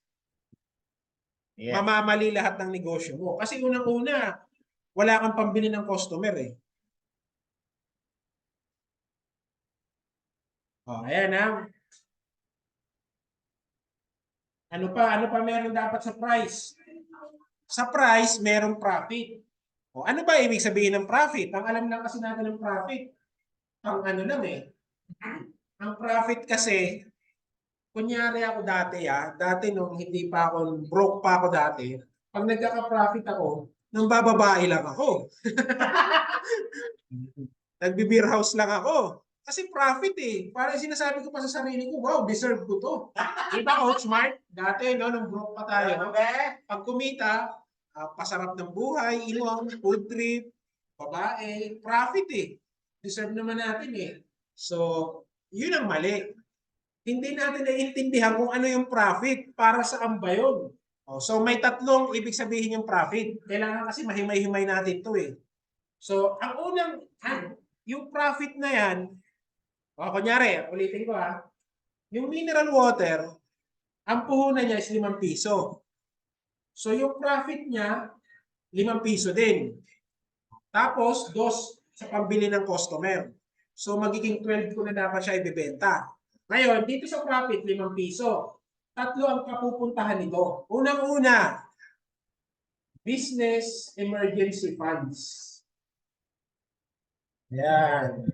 mamamali lahat ng negosyo mo. Kasi unang-una, wala kang pambili ng customer eh. Ayan Ano pa meron dapat sa price? Sa price, merong profit. Ano ba ibig sabihin ng profit? Ang alam lang kasi natin ng profit, ang ano lang eh. Ang profit kasi, kunyari ako dati nung hindi pa ako, broke pa ako dati, pag nagkaka-profit ako, nang bababae lang ako. Nagbe-beer house lang ako. Kasi profit eh. Parang sinasabi ko pa sa sarili ko, wow, deserve ko to. Diba, Coach Mark? Dati, no, nung broke pa tayo, pag kumita, pasarap ng buhay, inuang, food trip, babae, profit eh. Deserve naman natin eh. So, yun ang mali. Hindi natin naiintindihan kung ano yung profit para saan ba yun. So, may tatlong ibig sabihin yung profit. Kailangan kasi mahimay-himay natin to eh. So, ang unang, yung profit na yan, kunyari, ulitin ko yung mineral water, ang puhunan niya is 5 piso. So, yung profit niya, 5 piso din. Tapos, 2 sa pambili ng customer. So, magiging 12 ko na dapat siya ibibenta. Ngayon, dito sa profit, 5 piso. 3 ang papupuntahan nito. Unang-una, business emergency funds. Yan.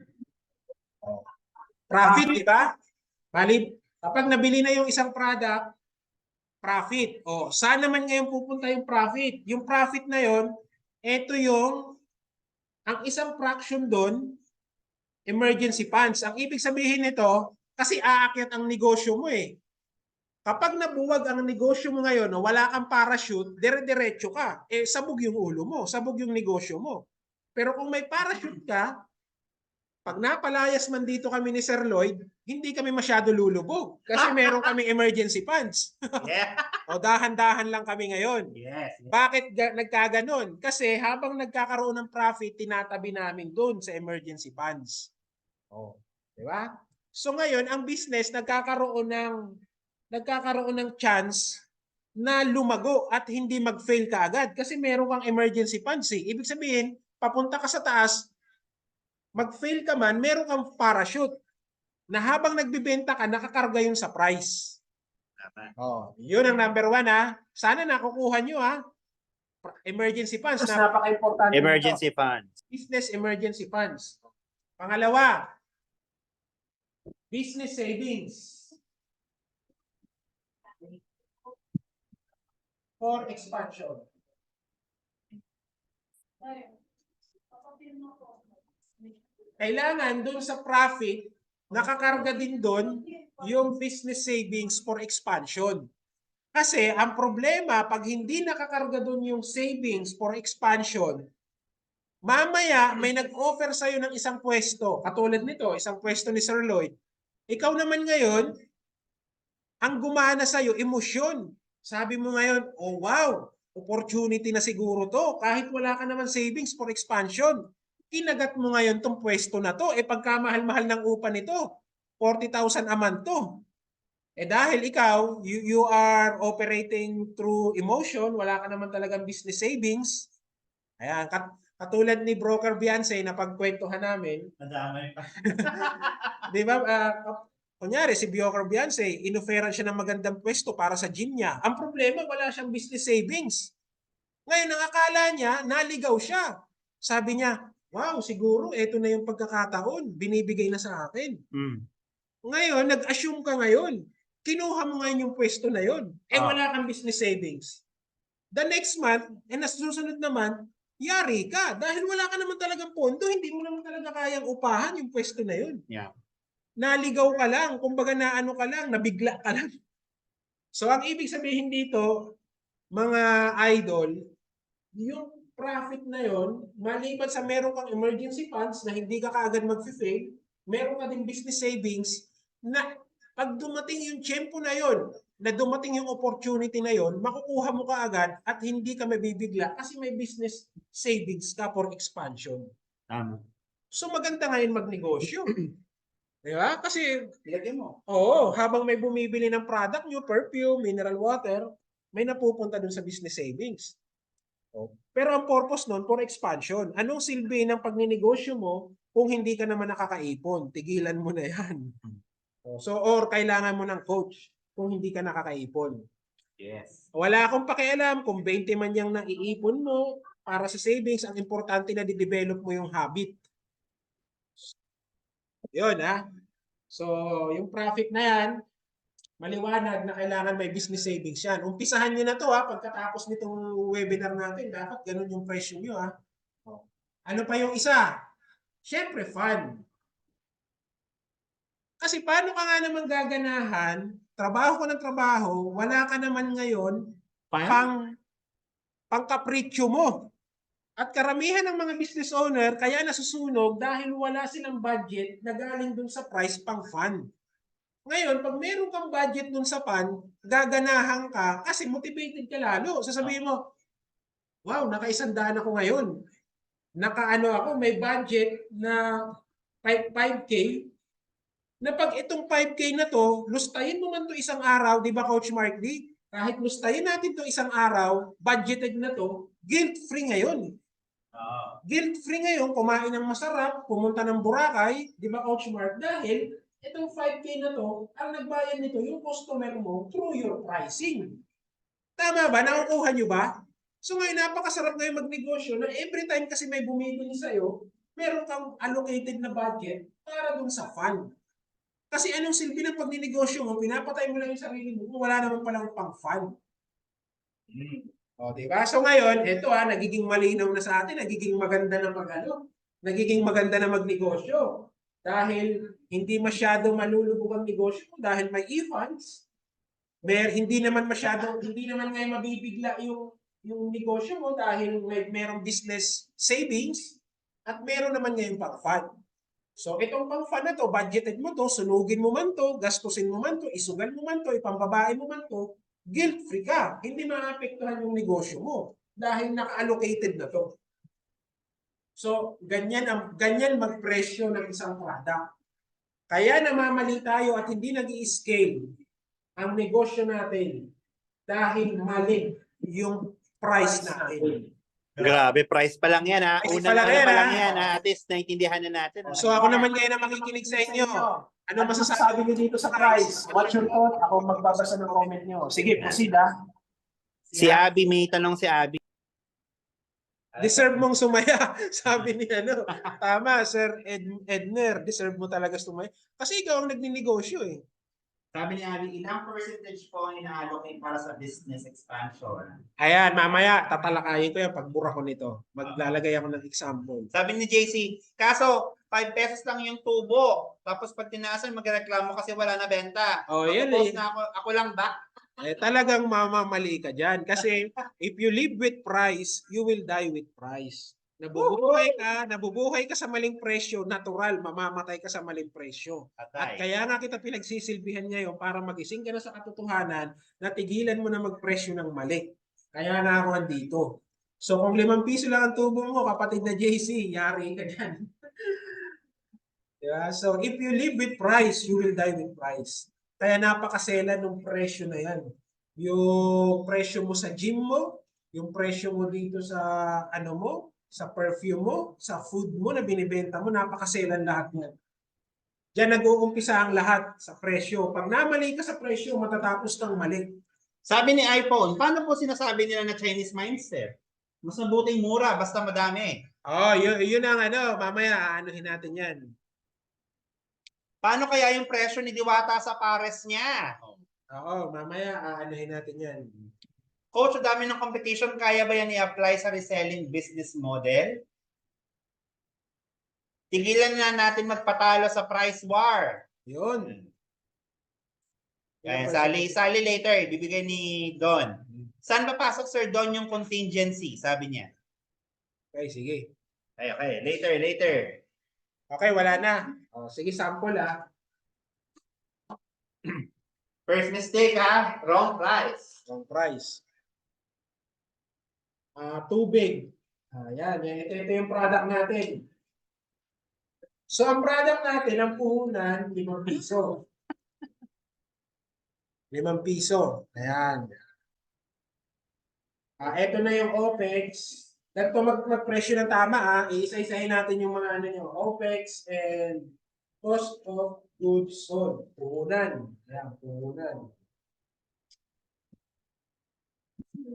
Profit, di ba? Bali, kapag nabili na yung isang product, profit. Saan naman ngayon pupunta yung profit? Yung profit na yon, ito yung, ang isang fraction doon, emergency funds. Ang ibig sabihin nito, kasi aakyat ang negosyo mo eh. Kapag nabuwag ang negosyo mo ngayon, wala kang parachute, dire-diretso ka. Sabog yung ulo mo, sabog yung negosyo mo. Pero kung may parachute ka, pag napalayas man dito kami ni Sir Lloyd, hindi kami masyado lulubog. Kasi meron kami emergency funds. Dahan-dahan lang kami ngayon. Yes. Bakit nagkaganon? Kasi habang nagkakaroon ng profit, tinatabi namin doon sa emergency funds. Di ba? So ngayon, ang business nagkakaroon ng chance na lumago at hindi mag-fail kaagad kasi meron kang emergency funds eh. Ibig sabihin, papunta ka sa taas, mag-fail ka man, meron kang parachute na habang nagbibenta ka, nakakarga yun sa price. Yun ang number 1 Sana nakukuha nyo Emergency funds. Napaka-importante. Emergency funds. Business emergency funds. Pangalawa, business savings. For expansion. Kailangan doon sa profit, nakakarga din doon yung business savings for expansion. Kasi ang problema, pag hindi nakakarga doon yung savings for expansion, mamaya may nag-offer sa'yo ng isang pwesto. Katulad nito, isang pwesto ni Sir Lloyd. Ikaw naman ngayon, ang gumana sa'yo, emosyon. Sabi mo ngayon, oh wow, opportunity na siguro to. Kahit wala ka naman savings for expansion. Kinagat mo ngayon tong pwesto na to. Pagkamahal-mahal ng upa nito, 40,000 a month to. Dahil ikaw, you are operating through emotion, wala ka naman talagang business savings. Ayan, katulad ni Broker Beyonce na pagkwentuhan namin. Madamay pa. Di ba? Kunyari, si Broker Beyonce, inoferan siya ng magandang pwesto para sa gym niya. Ang problema, wala siyang business savings. Ngayon, ang akala niya, naligaw siya. Sabi niya, wow, siguro, eto na yung pagkakataon. Binibigay na sa akin. Ngayon, nag-assume ka ngayon. Kinuha mo ngayon yung pwesto na yun. Wala kang business savings. The next month, susunod naman, yari ka. Dahil wala ka naman talagang pondo, hindi mo naman talaga kayang upahan yung pwesto na yun. Yeah. Naligaw ka lang, kumbaga naano ka lang, nabigla ka lang. So, ang ibig sabihin dito, mga idol, yung profit na yon, maliban sa meron kang emergency funds na hindi ka kaagad mag-fail, meron ka din business savings na pag dumating yung tiyempo na yon, na dumating yung opportunity na yon, makukuha mo kaagad at hindi ka mabibigla kasi may business savings ka for expansion. Tama. So maganda ngayon magnegosyo. Di ba? Kasi, Ilagay mo. oo, habang may bumibili ng product nyo, perfume, mineral water, may napupunta dun sa business savings. Pero ang purpose nun, for expansion. Anong silbi ng pagninegosyo mo kung hindi ka naman nakakaipon? Tigilan mo na yan. So, or kailangan mo ng coach kung hindi ka nakakaipon. Yes. Wala akong pakialam kung 20 man yung naiipon mo para sa savings. Ang importante na di-develop mo yung habit. Yun, ha? So, yung profit na yan, maliwanag na kailangan may business savings yan. Umpisahan nyo na to, ha? Pagkatapos nitong webinar natin, dapat ganun yung presyo nyo, ha? Ano pa yung isa? Siyempre, fun. Kasi paano ka nga naman gaganahan, trabaho ko ng trabaho, wala ka naman ngayon pang-kapritsyo mo. At karamihan ng mga business owner, kaya nasusunog dahil wala silang budget na galing dun sa price pang fund. Ngayon, pag meron kang budget dun sa fund, gaganahan ka kasi motivated ka lalo. Sasabihin mo, wow, naka-100 ako ngayon. Naka-ano ako, may budget na 5K. Na pag itong 5K na to, lustayin mo man to isang araw, di ba Coach Mark D? Kahit lustayin natin to isang araw, budgeted na to, guilt-free ngayon. Guilt-free ngayon, kumain ng masarap, pumunta ng Boracay, di ba Coach Mark? Dahil itong 5K na to, ang nagbayad nito, yung customer mo through your pricing. Tama ba? Nakukuha nyo ba? So ngayon, napakasarap ngayon magnegosyo na every time kasi may bumibili sa'yo, meron kang allocated na budget para dun sa fund. Kasi anong silbi ng pagninegosyo mo, pinapatay mo lang yung sarili mo kung wala naman palang pang-fund. O, diba? So ngayon, ito nagiging malinaw na sa atin, nagiging maganda na nagiging maganda na magnegosyo. Dahil hindi masyado malulubog ang negosyo mo dahil may e-funds. Hindi naman ngayon mabibigla yung negosyo mo dahil merong business savings at meron naman ngayon pang-fund. So, itong pang-fund na to, budgeted mo to, sunugin mo man to, gastusin mo man to, isugal mo man to, ipambabae mo man to, guilt-free ka. Hindi maapektuhan yung negosyo mo dahil naka-allocated na to. So, ganyan magpresyo ng isang product. Kaya namamali tayo at hindi nag-i-scale ang negosyo natin dahil mali yung price natin. Grabe, price pa lang yan ha. Price Unang pa lang ano yan, pa lang ha? yan ha. At least naintindihan na natin. So ako naman ngayon na makikinig sa inyo. Ano masasabi niyo dito sa price? What's your thought? Ako magbabasa ng comment niyo. Sige, proceed ha. Si Abby, may tanong si Abby. Deserve mong sumaya. Sabi ni Tama, Sir Edner. Deserve mo talaga sumaya. Kasi ikaw ang nagninegosyo eh. Sabi ni Abby, ilang percentage po ang ina-allocate para sa business expansion? Ayan, mamaya tatalakayin ko yan pagbura ko nito. Maglalagay ako ng example. Sabi ni JC, kaso 5 pesos lang yung tubo. Tapos pag tinaasan, magreklamo kasi wala na benta. Oh, yan Mag-post eh. na ako lang ba? talagang mamamali ka dyan. Kasi if you live with price, you will die with price. Nabubuhay ka sa maling presyo, natural, mamamatay ka sa maling presyo. At kaya nga kita pinagsisilbihan ngayon para magising ka na sa katotohanan na tigilan mo na magpresyo ng mali. Kaya nga ako andito. So kung 5 piso lang ang tubo mo, kapatid na JC, yari ka dyan. Diba? So if you live with price, you will die with price. Kaya napakasela ng presyo na yan. Yung presyo mo sa gym mo, yung presyo mo dito sa ano mo, sa perfume mo, sa food mo na binibenta mo, napakaselan lahat yan. Diyan nag-uumpisa ang lahat sa presyo. Pag namali ka sa presyo, matatapos kang mali. Sabi ni iPhone, paano po sinasabi nila na Chinese mindset? Mas mabuting mura, basta madami. Oh, yun ang ano, mamaya aanuhin natin yan. Paano kaya yung presyo ni Diwata sa pares niya? Oo, mamaya aanuhin natin yan. Coach, ang dami ng competition, kaya ba yan i-apply sa reselling business model? Tigilan na natin magpatalo sa price war. Yun. Kaya sali later, bibigay ni Don. Saan papasok, Sir Don, yung contingency? Sabi niya. Okay, sige. Okay, later. Okay, wala na. Oh, sige, sample First mistake wrong price. Wrong price. Tubig. Yan. Ito yung product natin. So, ang product natin, ang puhunan, 5 piso. 5 piso. Ayan. Ito na yung OPEX. Dito mag-presyo ng tama. Iisa-isahin natin yung mga ano nyo. OPEX and cost of goods sold. Puhunan. Ayan, puhunan.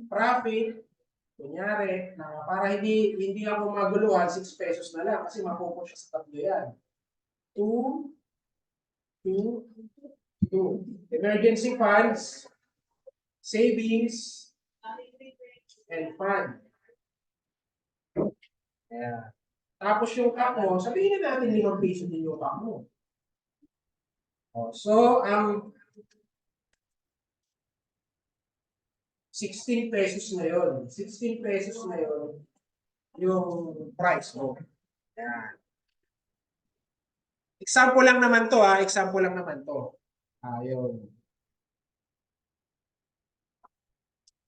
Profit. Kunyari, para hindi ako maguluhan, 6 pesos na lang kasi mapupo siya sa tatlo yan. 2, 2. Emergency funds, savings, and fund. Kaya, tapos yung cup mo, sabihin na natin 5 piso din yung cup mo. So, ang 16 pesos na yun. 16 pesos na yun yung price mo. Yan. Example lang naman to Example lang naman to. Yun.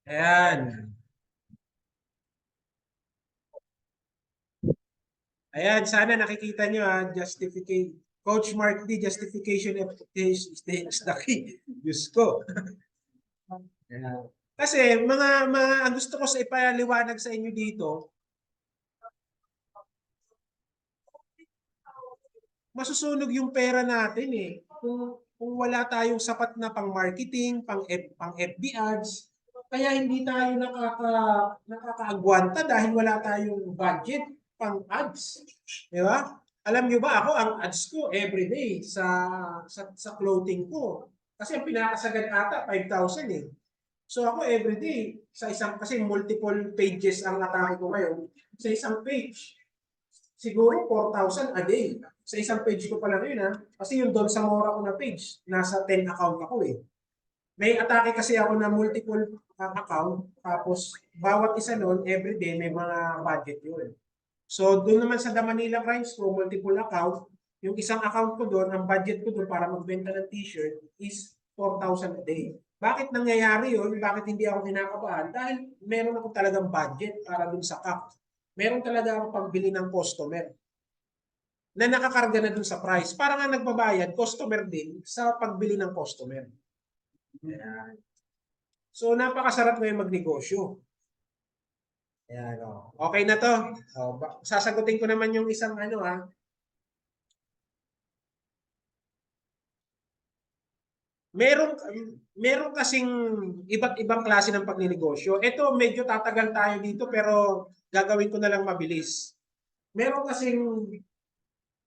Ayan. Ayan, sana nakikita nyo justification. Coach Mark D, justification is the key. Diyos ko. Ayan. Kasi ang gusto ko sa ipaliwanag sa inyo dito, masusunog yung pera natin kung wala tayong sapat na pang-marketing, pang FB ads, kaya hindi tayo nakakaagwanta dahil wala tayong budget pang ads. Di ba? Alam nyo ba ako, ang ads ko everyday sa clothing ko. Kasi ang pinakasagad ata, 5,000 So ako everyday, kasi multiple pages ang atake ko ngayon, sa isang page, siguro 4,000 a day. Sa isang page ko pa lang yun kasi yung doon sa mora ko na page, nasa 10 account ako May atake kasi ako na multiple account, tapos bawat isa nun, everyday may mga budget yun. So doon naman sa The Manila Crimes ko, multiple account, yung isang account ko doon, ang budget ko doon para magbenta ng t-shirt is 4,000 a day. Bakit nangyayari yun? Bakit hindi ako kinakabahan? Dahil meron ako talagang budget para dun sa CAC. Meron talaga akong pagbili ng customer na nakakarga na dun sa price. Para nga nagbabayad, customer din sa pagbili ng customer. Ayan. So, napakasarap ngayon magnegosyo. Ayan, okay na to. Sasagutin ko naman yung isang Meron kasing iba't ibang klase ng pagninegosyo. Ito medyo tatagal tayo dito pero gagawin ko na lang mabilis. Meron kasing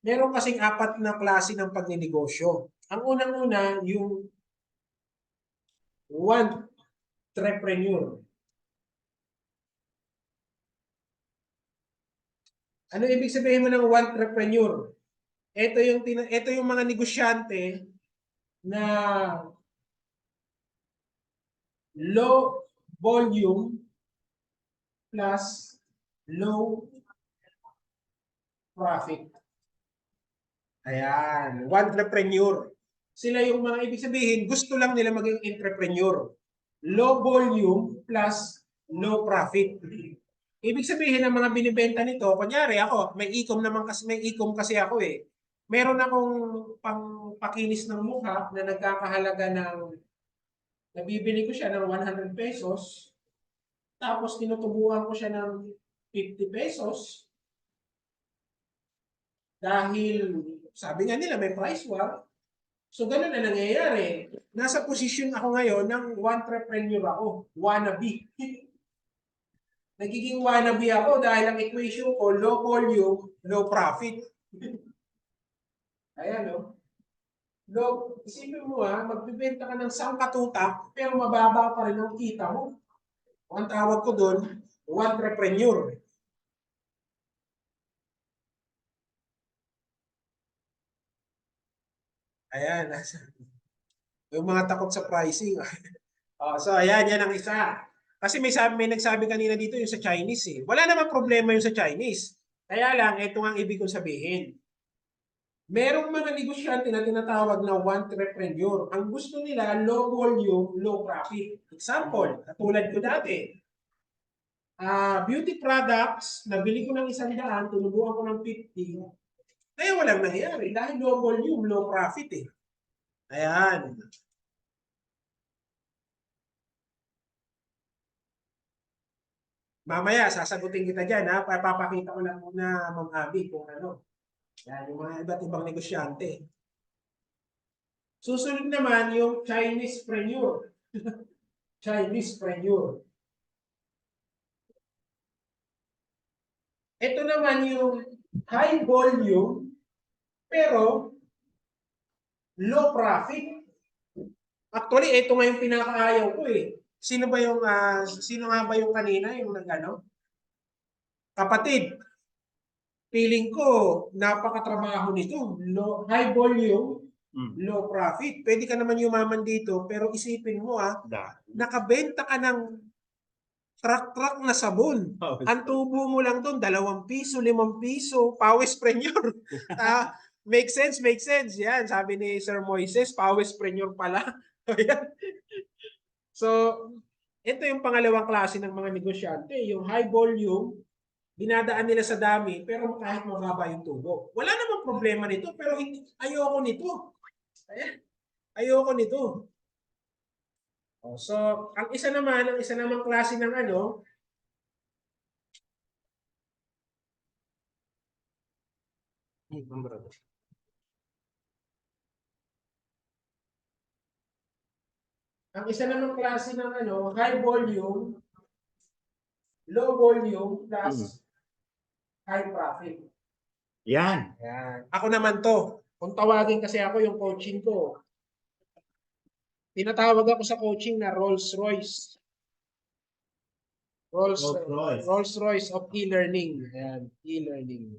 4 na klase ng pagninegosyo. Ang unang-una yung entrepreneur. Ano ibig sabihin mo ng entrepreneur? Ito yung mga negosyante na low volume plus low profit. Ayan, entrepreneur. Sila yung mga ibig sabihin, gusto lang nila maging entrepreneur. Low volume plus low profit. Ibig sabihin ng mga binibenta nito, kunyari ako, may e-com kasi ako eh. Meron akong pakinis ng mukha na nagkakahalaga ng nabibili ko siya ng 100 pesos. Tapos tinutubuhan ko siya ng 50 pesos. Dahil sabi nga nila may price war. So ganun na nangyayari. Nasa posisyon ako ngayon ng entrepreneur ako. Wannabe. Nagiging wannabe ako dahil ang equation ko low volume, low profit. Ayan o. Low, isipin mo magbibenta ka ng sangkatutak pero mababa pa rin ang kita mo. Ang tawag ko doon, entrepreneur. Ayan. Yung mga takot sa pricing. So ayan, yan ang isa. Kasi may nagsabi kanina dito yung sa Chinese eh. Wala namang problema yung sa Chinese. Kaya lang, ito ang ibig kong sabihin. Merong mga negosyante na tinatawag na entrepreneur. Ang gusto nila, low volume, low profit. Example, katulad ko dati. Beauty products, nabili ko ng 100, tinubuan ko ng 50. Kaya walang nangyari dahil low volume, low profit eh. Ayan. Mamaya, sasagutin kita dyan ha. Papakita ko lang muna, Ma'am Abby, kung ano. Yan, yung mga iba't ibang negosyante. Susunod naman yung Chinese-preneur. Chinese-preneur. Ito naman yung high volume, pero low profit. Actually, ito nga yung pinakaayaw ko eh. Sino nga ba yung kanina, yung nagano? Kapatid, feeling ko, napakatrabaho nito. High volume, low profit. Pwede ka naman yumaman dito, pero isipin mo nakabenta ka ng truck na sabon. Ang tubo mo lang doon, 2 piso, 5 piso, pawis-preneur. Make sense, make sense. Yan, sabi ni Sir Moises, pawis-preneur pala. So, ito yung pangalawang klase ng mga negosyante. Yung high volume, dinadaan nila sa dami, pero kahit mababa yung tubo. Wala namang problema nito, pero ayoko nito. Ayan, ayoko nito. So, ang isa namang klase ng ang isa namang klase ng high volume, low volume plus high profit. Yan. Yan. Ako naman to. Kung tawagin kasi ako yung coaching ko, tinatawag ako sa coaching na Rolls-Royce. Rolls-Royce of e-learning. Ayan, e-learning.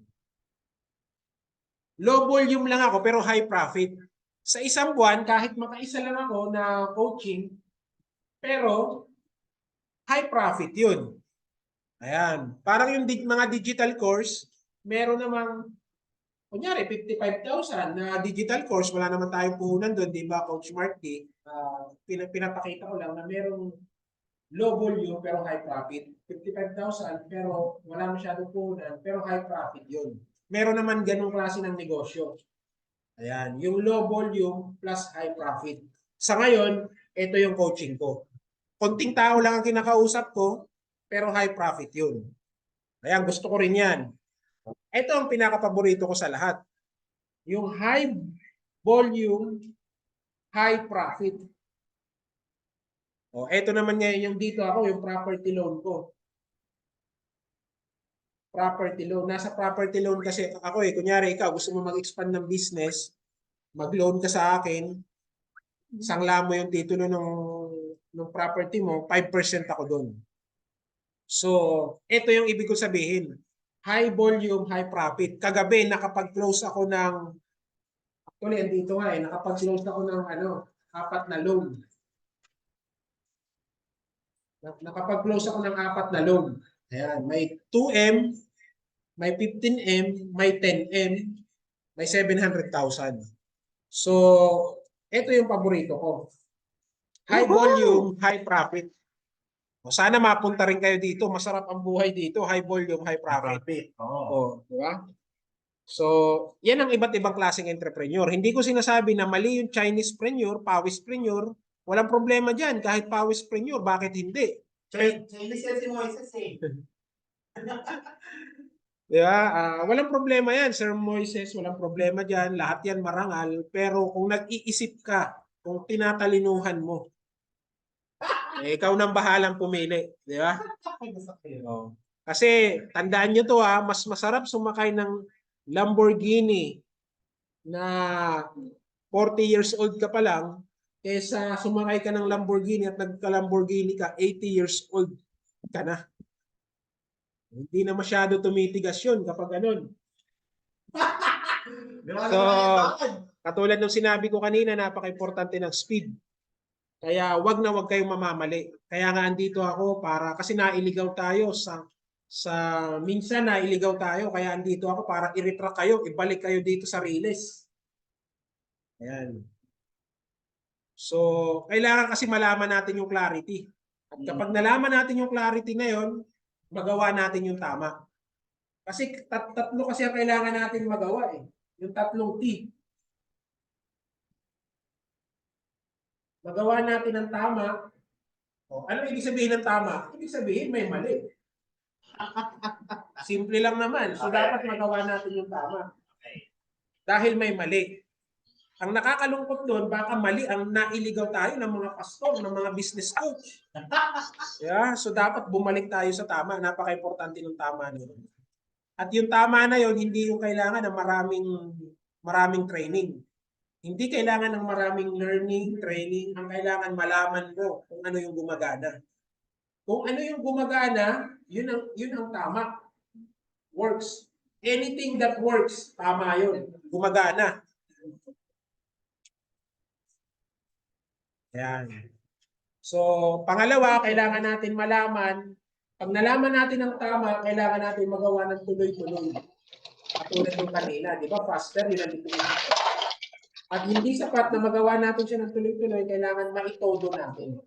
Low volume lang ako pero high profit. Sa isang buwan, kahit makaisa lang ako na coaching, pero high profit yun. Ayan. Parang yung mga digital course, meron namang, kunyari, 55,000 na digital course, wala naman tayong puhunan doon, di ba, Coach Marty? Pinapakita ko lang na merong low volume pero high profit. 55,000 pero wala masyadong puhunan, pero high profit yun. Meron naman ganung klase ng negosyo. Ayan, yung low volume plus high profit. Sa ngayon, ito yung coaching ko. Konting tao lang ang kinakausap ko, pero high profit yun. Ayan, gusto ko rin yan. Ito ang pinaka-paborito ko sa lahat. Yung high volume, high profit. Ito naman ngayon yung dito ako, yung property loan ko. Property loan. Nasa property loan kasi ako kunyari ikaw gusto mo mag-expand ng business, mag-loan ka sa akin, sangla mo yung titulo ng property mo, 5% ako doon. So, ito yung ibig ko sabihin. High volume, high profit. Kagabi, nakapag-close ako ng, actually, andito nga nakapag-close ako ng 4 na loan. Nakapag-close ako ng 4 na loan. Ayan, may 2M, may 15M, may 10M, may 700,000. So, ito yung paborito ko. High volume, high profit. O, sana mapunta rin kayo dito. Masarap ang buhay dito. High volume, high profit. Oo. O, di ba? So, yan ang iba't ibang klaseng entrepreneur. Hindi ko sinasabi na mali yung Chinese-preneur, Pawis-preneur. Walang problema dyan. Kahit Pawis-preneur, bakit hindi? Chinese yan si Moises eh. Di ba? Walang problema yan, Sir Moises. Walang problema dyan. Lahat yan marangal. Pero kung nag-iisip ka, kung tinatalinuhan mo, ikaw nang bahalang pumili. Di ba? Oh. Kasi tandaan nyo to mas masarap sumakay ng Lamborghini na 40 years old ka pa lang kaysa sumakay ka ng Lamborghini at nagka-Lamborghini ka 80 years old ka na. Hindi na masyado tumitigas yun kapag ganun. So, katulad ng sinabi ko kanina, napaka-importante ng speed. Kaya wag na wag kayong mamamali. Kaya nga andito ako para kasi nailigaw tayo sa minsan nailigaw tayo kaya andito ako para i-retract kayo, ibalik kayo dito sa Riles. Ayan. So, kailangan kasi malaman natin yung clarity. At kapag nalaman natin yung clarity na yon, magawa natin yung tama. Kasi tatlo kasi ang kailangan natin magawa eh. Yung tatlong T. Magawa natin ang tama. Ano ibig sabihin ng tama? Ibig sabihin may mali. Simple lang naman. So dapat magawa natin yung tama. Dahil may mali. Ang nakakalungkot doon, baka mali ang nailigaw tayo ng mga pastor, ng mga business coach. Yeah, so dapat bumalik tayo sa tama. Napaka-importante ng tama nito. At yung tama na yon, hindi yung kailangan ng maraming training. Hindi kailangan ng maraming learning, training. Ang kailangan malaman mo kung ano yung gumagana. Kung ano yung gumagana, yun ang tama. Works. Anything that works, tama yun. Gumagana. Ayan. So, pangalawa, kailangan natin malaman. Pag nalaman natin ang tama, kailangan natin magawa ng tuloy-tuloy. Katulad ng kanina, di ba? Faster, yun ang tuloy-tuloy. At hindi sapat na magawa natin siya ng tuloy-tuloy, kailangan maitodo natin.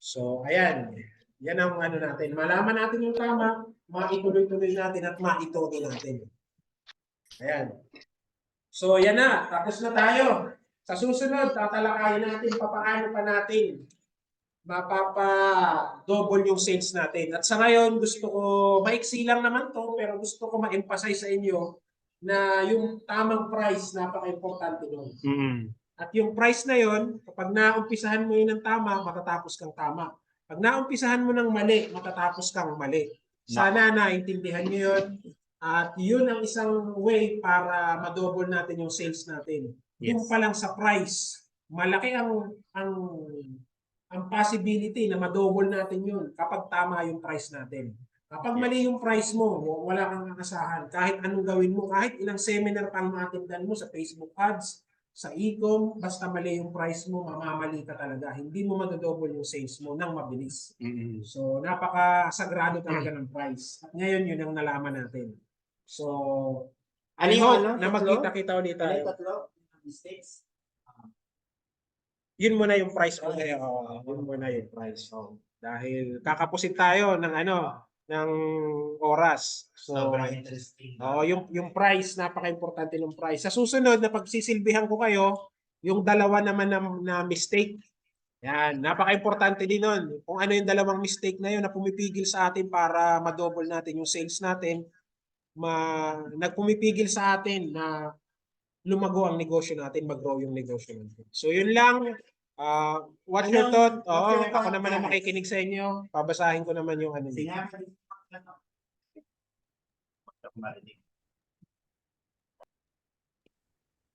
So, ayan. Yan ang ano natin. Malaman natin yung tama, maituloy-tuloy natin at maitodo natin. Ayan. So, yan na. Tapos na tayo. Sa susunod, tatalakayin natin papaano pa natin mapapa-double yung sales natin. At sa ngayon, gusto ko, maiksi lang naman to, pero gusto ko ma-emphasize sa inyo na yung tamang price, napaka-importante nun. At yung price na yon, kapag naumpisahan mo yun ng tama, matatapos kang tama. Pag naumpisahan mo ng mali, matatapos kang mali. Sana naintindihan nyo yun. At yun ang isang way para ma-double natin yung sales natin. Yung pa lang sa price, malaki ang possibility na ma-double natin yun kapag tama yung price natin. Kapag mali yung price mo, wala kang kakasahan. Kahit anong gawin mo, kahit ilang seminar pang matindan mo sa Facebook ads, sa e-com, basta mali yung price mo, mamamali ka talaga. Hindi mo mag-double yung sales mo nang mabilis. So, napaka-sagrado talaga ng price. At ngayon, yun ang nalaman natin. So, I hope na magkita-kita ulit tayo. Mistakes. Yun muna yung price mo. Yun muna yung price. Dahil kakapusin tayo ng ng oras. So, Sobrang interesting. yung price, napaka-importante ng price. Sa susunod na pagsisilbihan ko kayo, yung dalawa naman na mistake. Yan, napaka-importante din nun. Kung ano yung dalawang mistake na yun na pumipigil sa atin para ma-double natin yung sales natin, nagpumipigil sa atin na lumago ang negosyo natin, mag-grow yung negosyo natin. So yun lang. What's your thought? Ako naman ang makikinig sa inyo. Babasahin ko naman yung ano.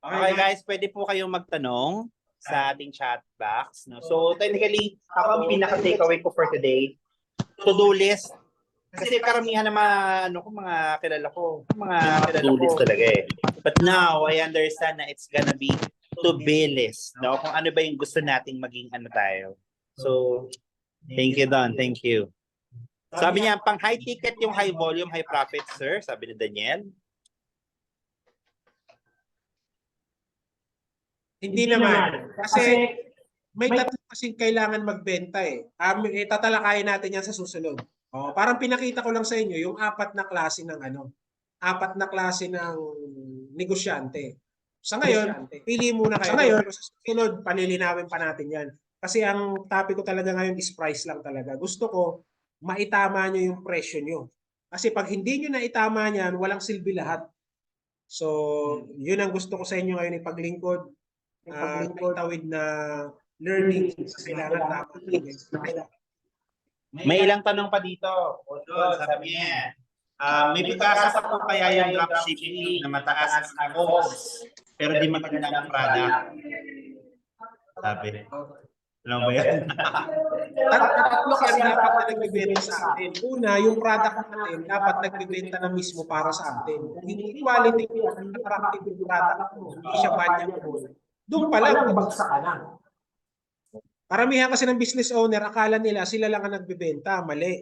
Okay guys, pwede po kayong magtanong sa ating chat box. No? So technically, ako ang pinaka-takeaway ko for today, to-do list. Kasi karamihan ng mga kilala ko, to-do list talaga eh. But now, I understand na it's gonna be to-be list. No? Kung ano ba yung gusto nating maging tayo. So, Thank you, Don. Thank you. Sabi niya, pang high ticket yung high volume, high profit, sir. Sabi ni Daniel. Hindi naman. Kasi may tatlo kasing kailangan magbenta eh. Tatalakayin natin yan sa susunod. Parang pinakita ko lang sa inyo yung apat na klase ng apat na klase ng negosyante. Sa ngayon, pili muna kayo. Sa ngayon, sa susunod, palilinawin pa natin yan. Kasi ang topic ko talaga ngayon is price lang talaga. Gusto ko, maitama nyo yung presyo nyo. Kasi pag hindi nyo naitama niyan, walang silbi lahat. So, yun ang gusto ko sa inyo ngayon ipaglingkod. Tawid na learning sa kailangan tama. May ilang tanong pa dito. O doon, sabi niya, may pagkasa pa po kaya yung dropshipping na mataas ang cost pero di maganda ang product. Sabi. Alam ba yan? Tatlo kasi dapat na nagbibenta sa atin. Una, yung product natin dapat nagbibenta na mismo para sa atin. Kung hindi quality yung attractive yung product mo, hindi siya valuable, doon pa lang bagsak ka na. Karamihan kasi ng business owner, akala nila sila lang ang nagbebenta. Mali.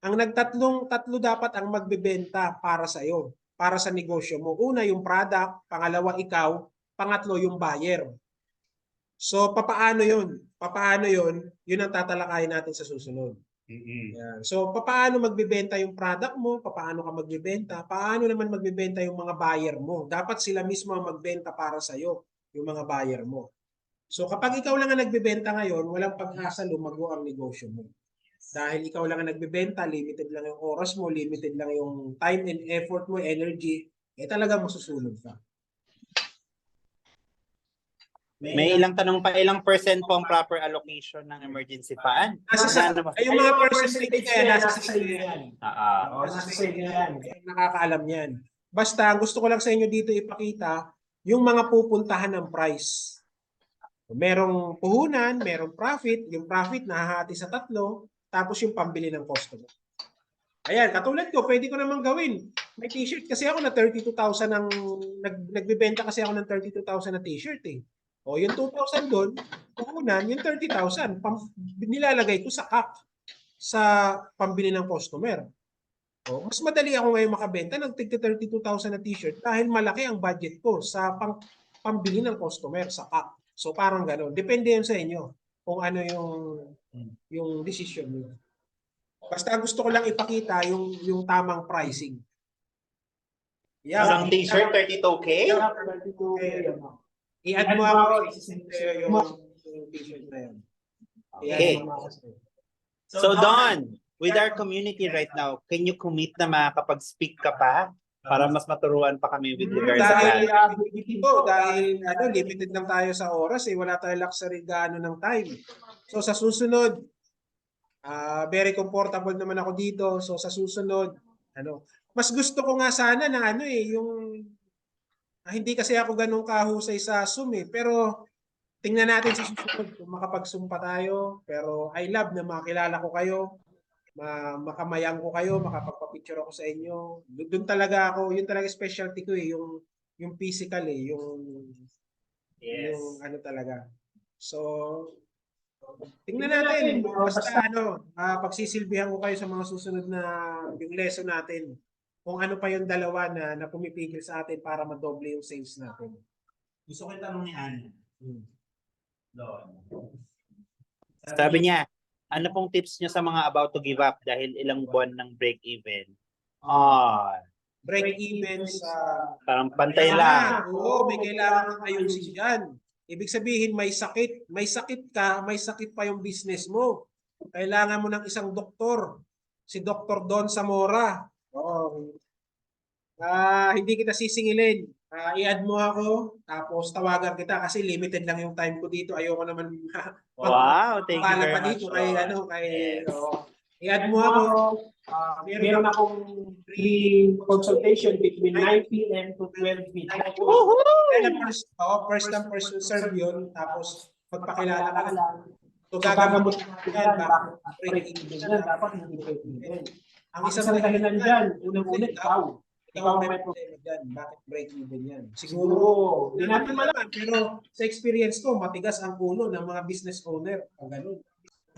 Ang tatlo dapat ang magbebenta para sa iyo, para sa negosyo mo. Una, yung product. Pangalawa, ikaw. Pangatlo, yung buyer. So, papaano yun? Papaano yun? Yun ang tatalakayin natin sa susunod. Yan. So, papaano magbebenta yung product mo? Papaano ka magbebenta? Paano naman magbebenta yung mga buyer mo? Dapat sila mismo ang magbenta para sa iyo, yung mga buyer mo. So kapag ikaw lang ang nagbebenta ngayon, walang pag-asa lumago ang negosyo mo. Dahil ikaw lang ang nagbebenta, limited lang yung oras mo, limited lang yung time and effort mo, energy, talaga masusunod ka. May ilang tanong pa, ilang percent po ang proper allocation ng emergency fund? Yung mga percentage kaya nasa sa inyo yan. Nasa sa inyo yan. Nakakaalam yan. Basta gusto ko lang sa inyo dito ipakita yung mga pupuntahan ng price. Merong puhunan, merong profit, yung profit nahahati sa tatlo, tapos yung pambili ng customer. Ayan, katulad ko, pwede ko namang gawin. May t-shirt kasi ako na 32,000 ang nagbebenta kasi ako ng 32,000 na t-shirt eh. O yung 2,000 doon, puhunan, yung 30,000, nilalagay ko sa CAC sa pambili ng customer. O, mas madali ako ngayon makabenta ng 32,000 na t-shirt dahil malaki ang budget ko sa pambili ng customer sa CAC. So parang gano'n. Depende yan sa inyo kung ano yung decision niyo. Basta gusto ko lang ipakita yung tamang pricing. Isang t-shirt, 32K? Yeah, 32K. I-add mo ako, isisend ko yung t-shirt na yun. Okay. So Don, with our community right now, can you commit na makakapag-speak ka pa? Para mas maturuan pa kami with regards sa dahil limited lang tayo sa oras wala tayong luxury gaano ng time. So sa susunod, very comfortable naman ako dito. So sa susunod, mas gusto ko nga sana na yung hindi kasi ako ganun kahusay sa Zoom pero tingnan natin sa susunod kung makapag-Zoom pa tayo. Pero I love na makilala ko kayo. Makamayang ko kayo, makapagpa-picture ako sa inyo. Doon talaga ako, yun talaga specialty ko yung physical yung talaga. So tingnan natin basta pagsisilbihan ko kayo sa mga susunod na yung lesson natin. Kung ano pa yung dalawa na pumipigil sa atin para madoble yung sales natin. Gusto ko yung tanong ni Ana. Sabi niya, ano pong tips niyo sa mga about to give up dahil ilang buwan ng break-even? Break-even sa... Parang pantay lang. Oo, may kailangan kang ayusin dyan. Ibig sabihin, may sakit. May sakit ka, may sakit pa yung business mo. Kailangan mo ng isang doktor. Si Dr. Don Zamora. Hindi kita sisingilin. I-add mo ako, tapos tawagan kita kasi limited lang yung time ko dito. Ayoko naman wow, thank you very pa much. dito i-add mo ako. Meron akong free consultation between 9 p.m. to 12 p.m. First come, first serve yun. Tapos magpakilala ka lang. So gagamot natin yan. Bakit break-even yan? Dapat hindi break-even. Ang isang dahilan dyan, unang-una ikaw. Ikaw may problema dyan. Bakit break-even yan? Siguro, hindi natin malaman. Pero sa experience ko, matigas ang ulo ng mga business owner. Ang ganun.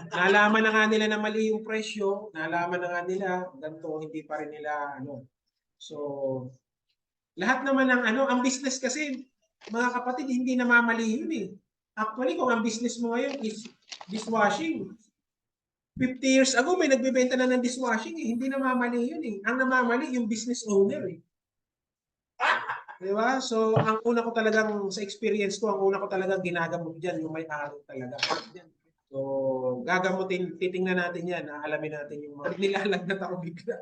nalaman na nga nila na mali yung presyo, nalaman na nga nila, ganito, hindi pa rin nila, ano. So, lahat naman ng, ano, ang business kasi, mga kapatid, hindi namamali yun eh. Actually, kung ang business mo ngayon is dishwashing, 50 years ago, may nagbebenta na ng dishwashing eh. Hindi namamali yun eh. Ang namamali, yung business owner eh. Di ba? So, ang una ko talagang, sa experience ko, ang una ko talagang ginagamot dyan, yung may-ari talaga. So, gagamutin, titingnan natin yan, alamin natin yung mga nilalagnat ako bigla.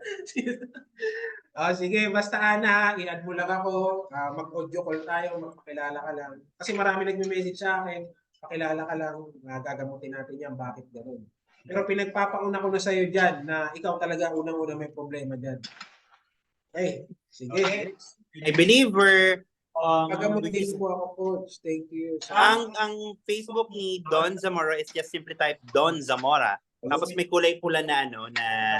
Sige, basta Ana, i-add mo lang ako, mag-audio call tayo, magpakilala ka lang. Kasi marami nagme-message sa akin, pakilala ka lang, gagamutin natin yan, bakit gano'n. Pero pinagpapauna ko na sa'yo dyan, na ikaw talaga unang-una may problema dyan. Okay, sige. Okay. I believe we're Pagamutin mo ako, coach. Thank you. ang Facebook ni Don Zamora is just simply type Don Zamora. Tapos may kulay pula na ano na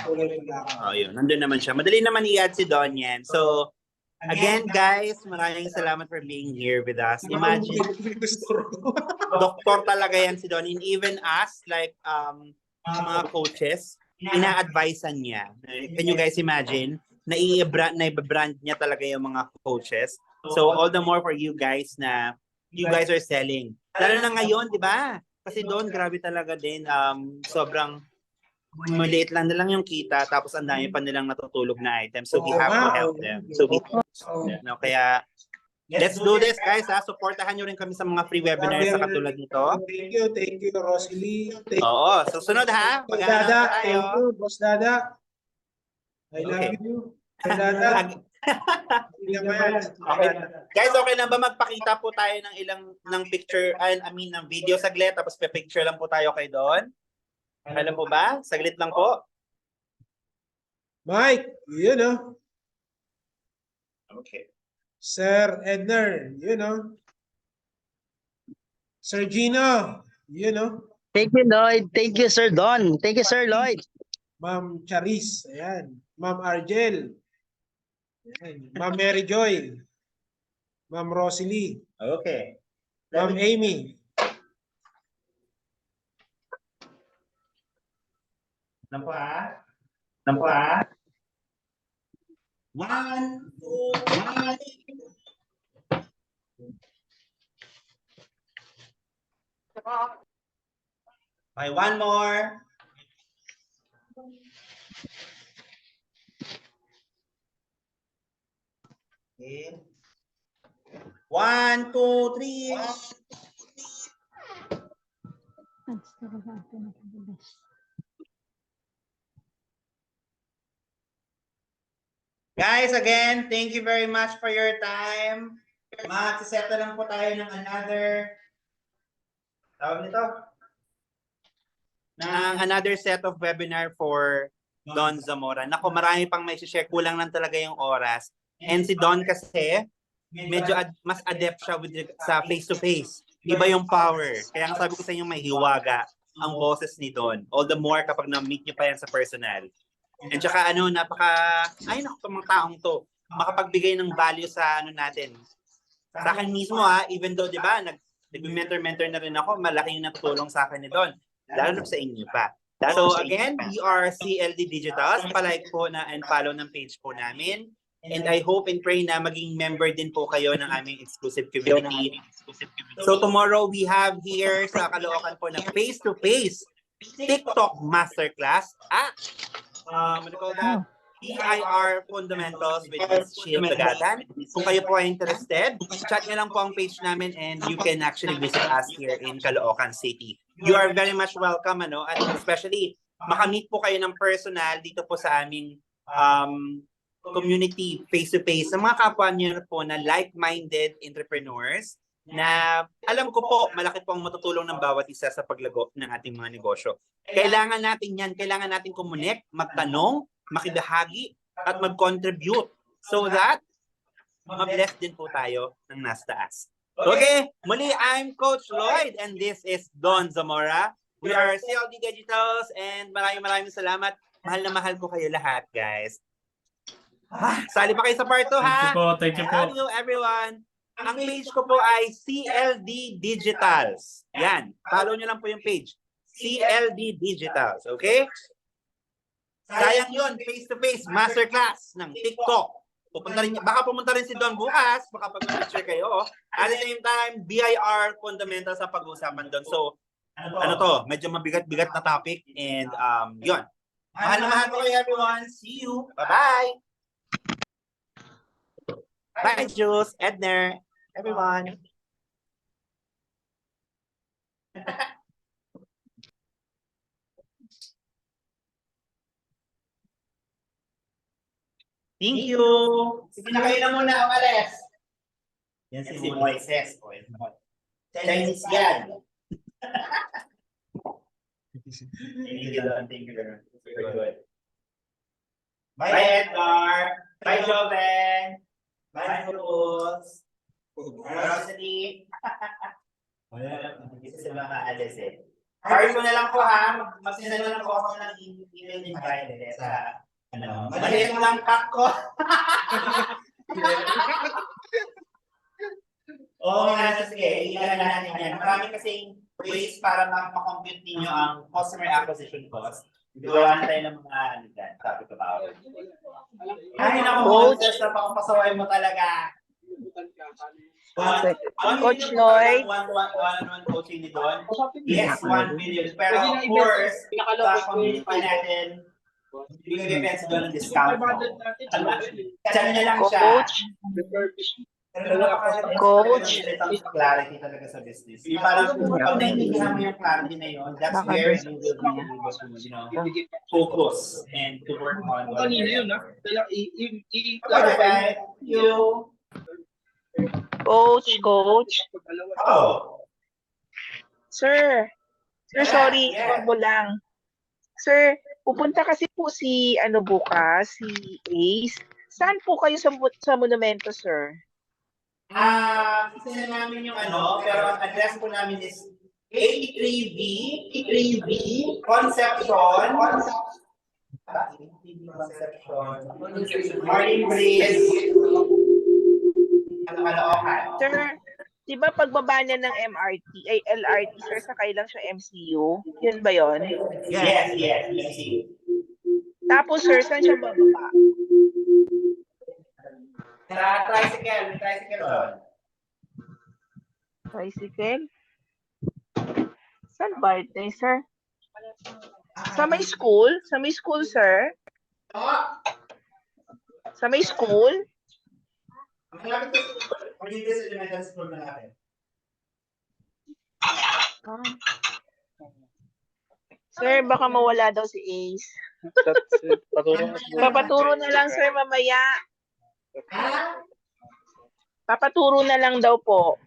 yun, nandun naman siya. Madali naman i-add si Don yan. So again guys, maraming salamat for being here with us. Imagine doktor talaga yan si Don, and even us like mga coaches, ina-advisean niya. Can you guys imagine? Na-brand niya talaga yung mga coaches. So all the more for you guys na you guys are selling. Lalo na ngayon, di ba? Kasi doon, grabe talaga din. Sobrang maliit lang na lang yung kita, tapos ang dami pa nilang natutulog na items. So we have to help them. So kaya let's do this guys. Supportahan nyo rin kami sa mga free webinars sa katulad nito. Thank you, Rosalie. Oo, susunod ha. Boss Dada, thank you, Boss Dada. I love you. Dada. Okay. Guys, okay lang ba magpakita po tayo ng ng picture, ng video saglit, tapos pe-picture lang po tayo kay Don? Okay lang po ba? Saglit lang po. Mike, yun o. Okay. Sir Edner, yun o. Sir Gino, yun o. Thank you, Lloyd. Thank you, Sir Don. Thank you, Sir Lloyd. Ma'am Charis, ayan. Ma'am Argel. Ayan. Ma'am Mary Joy. Ma'am Rosalie. Okay. Ma'am Amy. Nan po ha? Nan po ha? 1, 2, 1. Okay, one more. Okay. 1, 2, 3. Guys, again, thank you very much for your time. Mag-set na lang po tayo ng another set of webinar for Don Zamora. Nako, marami pang may share, kulang lang talaga yung oras. And si Don kasi, medyo mas adept siya sa face-to-face. Iba yung power. Kaya nga sabi ko sa inyo, may hiwaga ang boses ni Don. All the more kapag na-meet niyo pa yan sa personal. And saka ay naku, mga taong to, makapagbigay ng value sa natin. Sa akin mismo even though, di ba, nag-mentor na rin ako, malaking natutulong sa akin ni Don. Lalo na sa inyo pa. So again, we are CLD Digital. Palike po and follow ng page po namin. And I hope and pray na maging member din po kayo ng aming exclusive community. So tomorrow we have here sa Caloocan po na face-to-face TikTok Masterclass at what do you call that? PIR Fundamentals with Ms. Sheila Tagatan. Kung kayo po ay interested, chat nyo lang po ang page namin and you can actually visit us here in Caloocan City. You are very much welcome, at especially makamit po kayo ng personal dito po sa aming community face-to-face sa mga kapwa nyo po na like-minded entrepreneurs na alam ko po, malaki po ang matutulong ng bawat isa sa paglago ng ating mga negosyo. Kailangan natin yan, kailangan natin connect, magtanong, makibahagi, at mag-contribute so that mabless din po tayo ng nasa taas. Okay, muli, I'm Coach Lloyd and this is Don Zamora. We are CLD Digitals and maraming salamat. Mahal na mahal ko kayo lahat, guys. Sali pa kayo sa part 2, ha? Thank you po. Love you, everyone. Ang page ko po ay CLD Digitals. Yan. Follow nyo lang po yung page. CLD Digitals, okay? Sayang yun, face-to-face, masterclass ng TikTok. Baka pumunta rin si Don bukas, baka pag-picture kayo. At the same time, BIR fundamentals ang pag-uusapan doon. So, ano to, medyo mabigat-bigat na topic. And yun. Mahal na mahal ko kayo everyone. See you. Bye-bye. Bye, Jules, Edner, everyone. Thank you. Sige na kayo na muna, umalis. Yan si Moises. Chinese yan. Thank you, Don. Thank you, Don. Very good. Bye, Edgar. Bye, Joven. Bye, Cruz. Rosary. Isa sa mga alis eh. Hard ko na lang po ha. Mag-send na lang po ako ng email invite sa maliit mo lang cut ko. Oo nga, sige. Ilan natin yan. Marami kasing ways para ma-compute ninyo ang customer acquisition cost. Gawa na tayo ng mga topic about it. Ay, naku, Moses, napakapasaway mo talaga. Coach Lloyd. One coaching ni Don. Yes, 1 million. Pero of course, sa community natin, bigay depends doon ng discount mo. Kasi na lang siya. Coach. Clarity talaga sa business. Yung parang pag naiintindihan mo yung clarity na yun, that's where you will be able to, focus and to work on what you're doing. Okay, you. Coach. Oh. Sir, sorry, Yeah. mo lang. Sir, pupunta kasi po si bukas, si Ace. Saan po kayo sa monumento, sir? Isa na namin yung pero ang address po namin is 83B Concepcion. Martin Breeze. Sir, di ba pagbaba niya ng LRT, sir, sakay lang siya MCU? Yun ba yun? Yes. Tapos, sir, saan siya bababa? Tricycle doon. Tricycle? Saan ba ito, sir? Sa may school? Sa may school, sir? Sa may school? Malapit ko dito sa elementary school na natin. Sir, baka mawala daw si Ace. Papaturo na lang, sir, mamaya. Papaturo na lang daw po.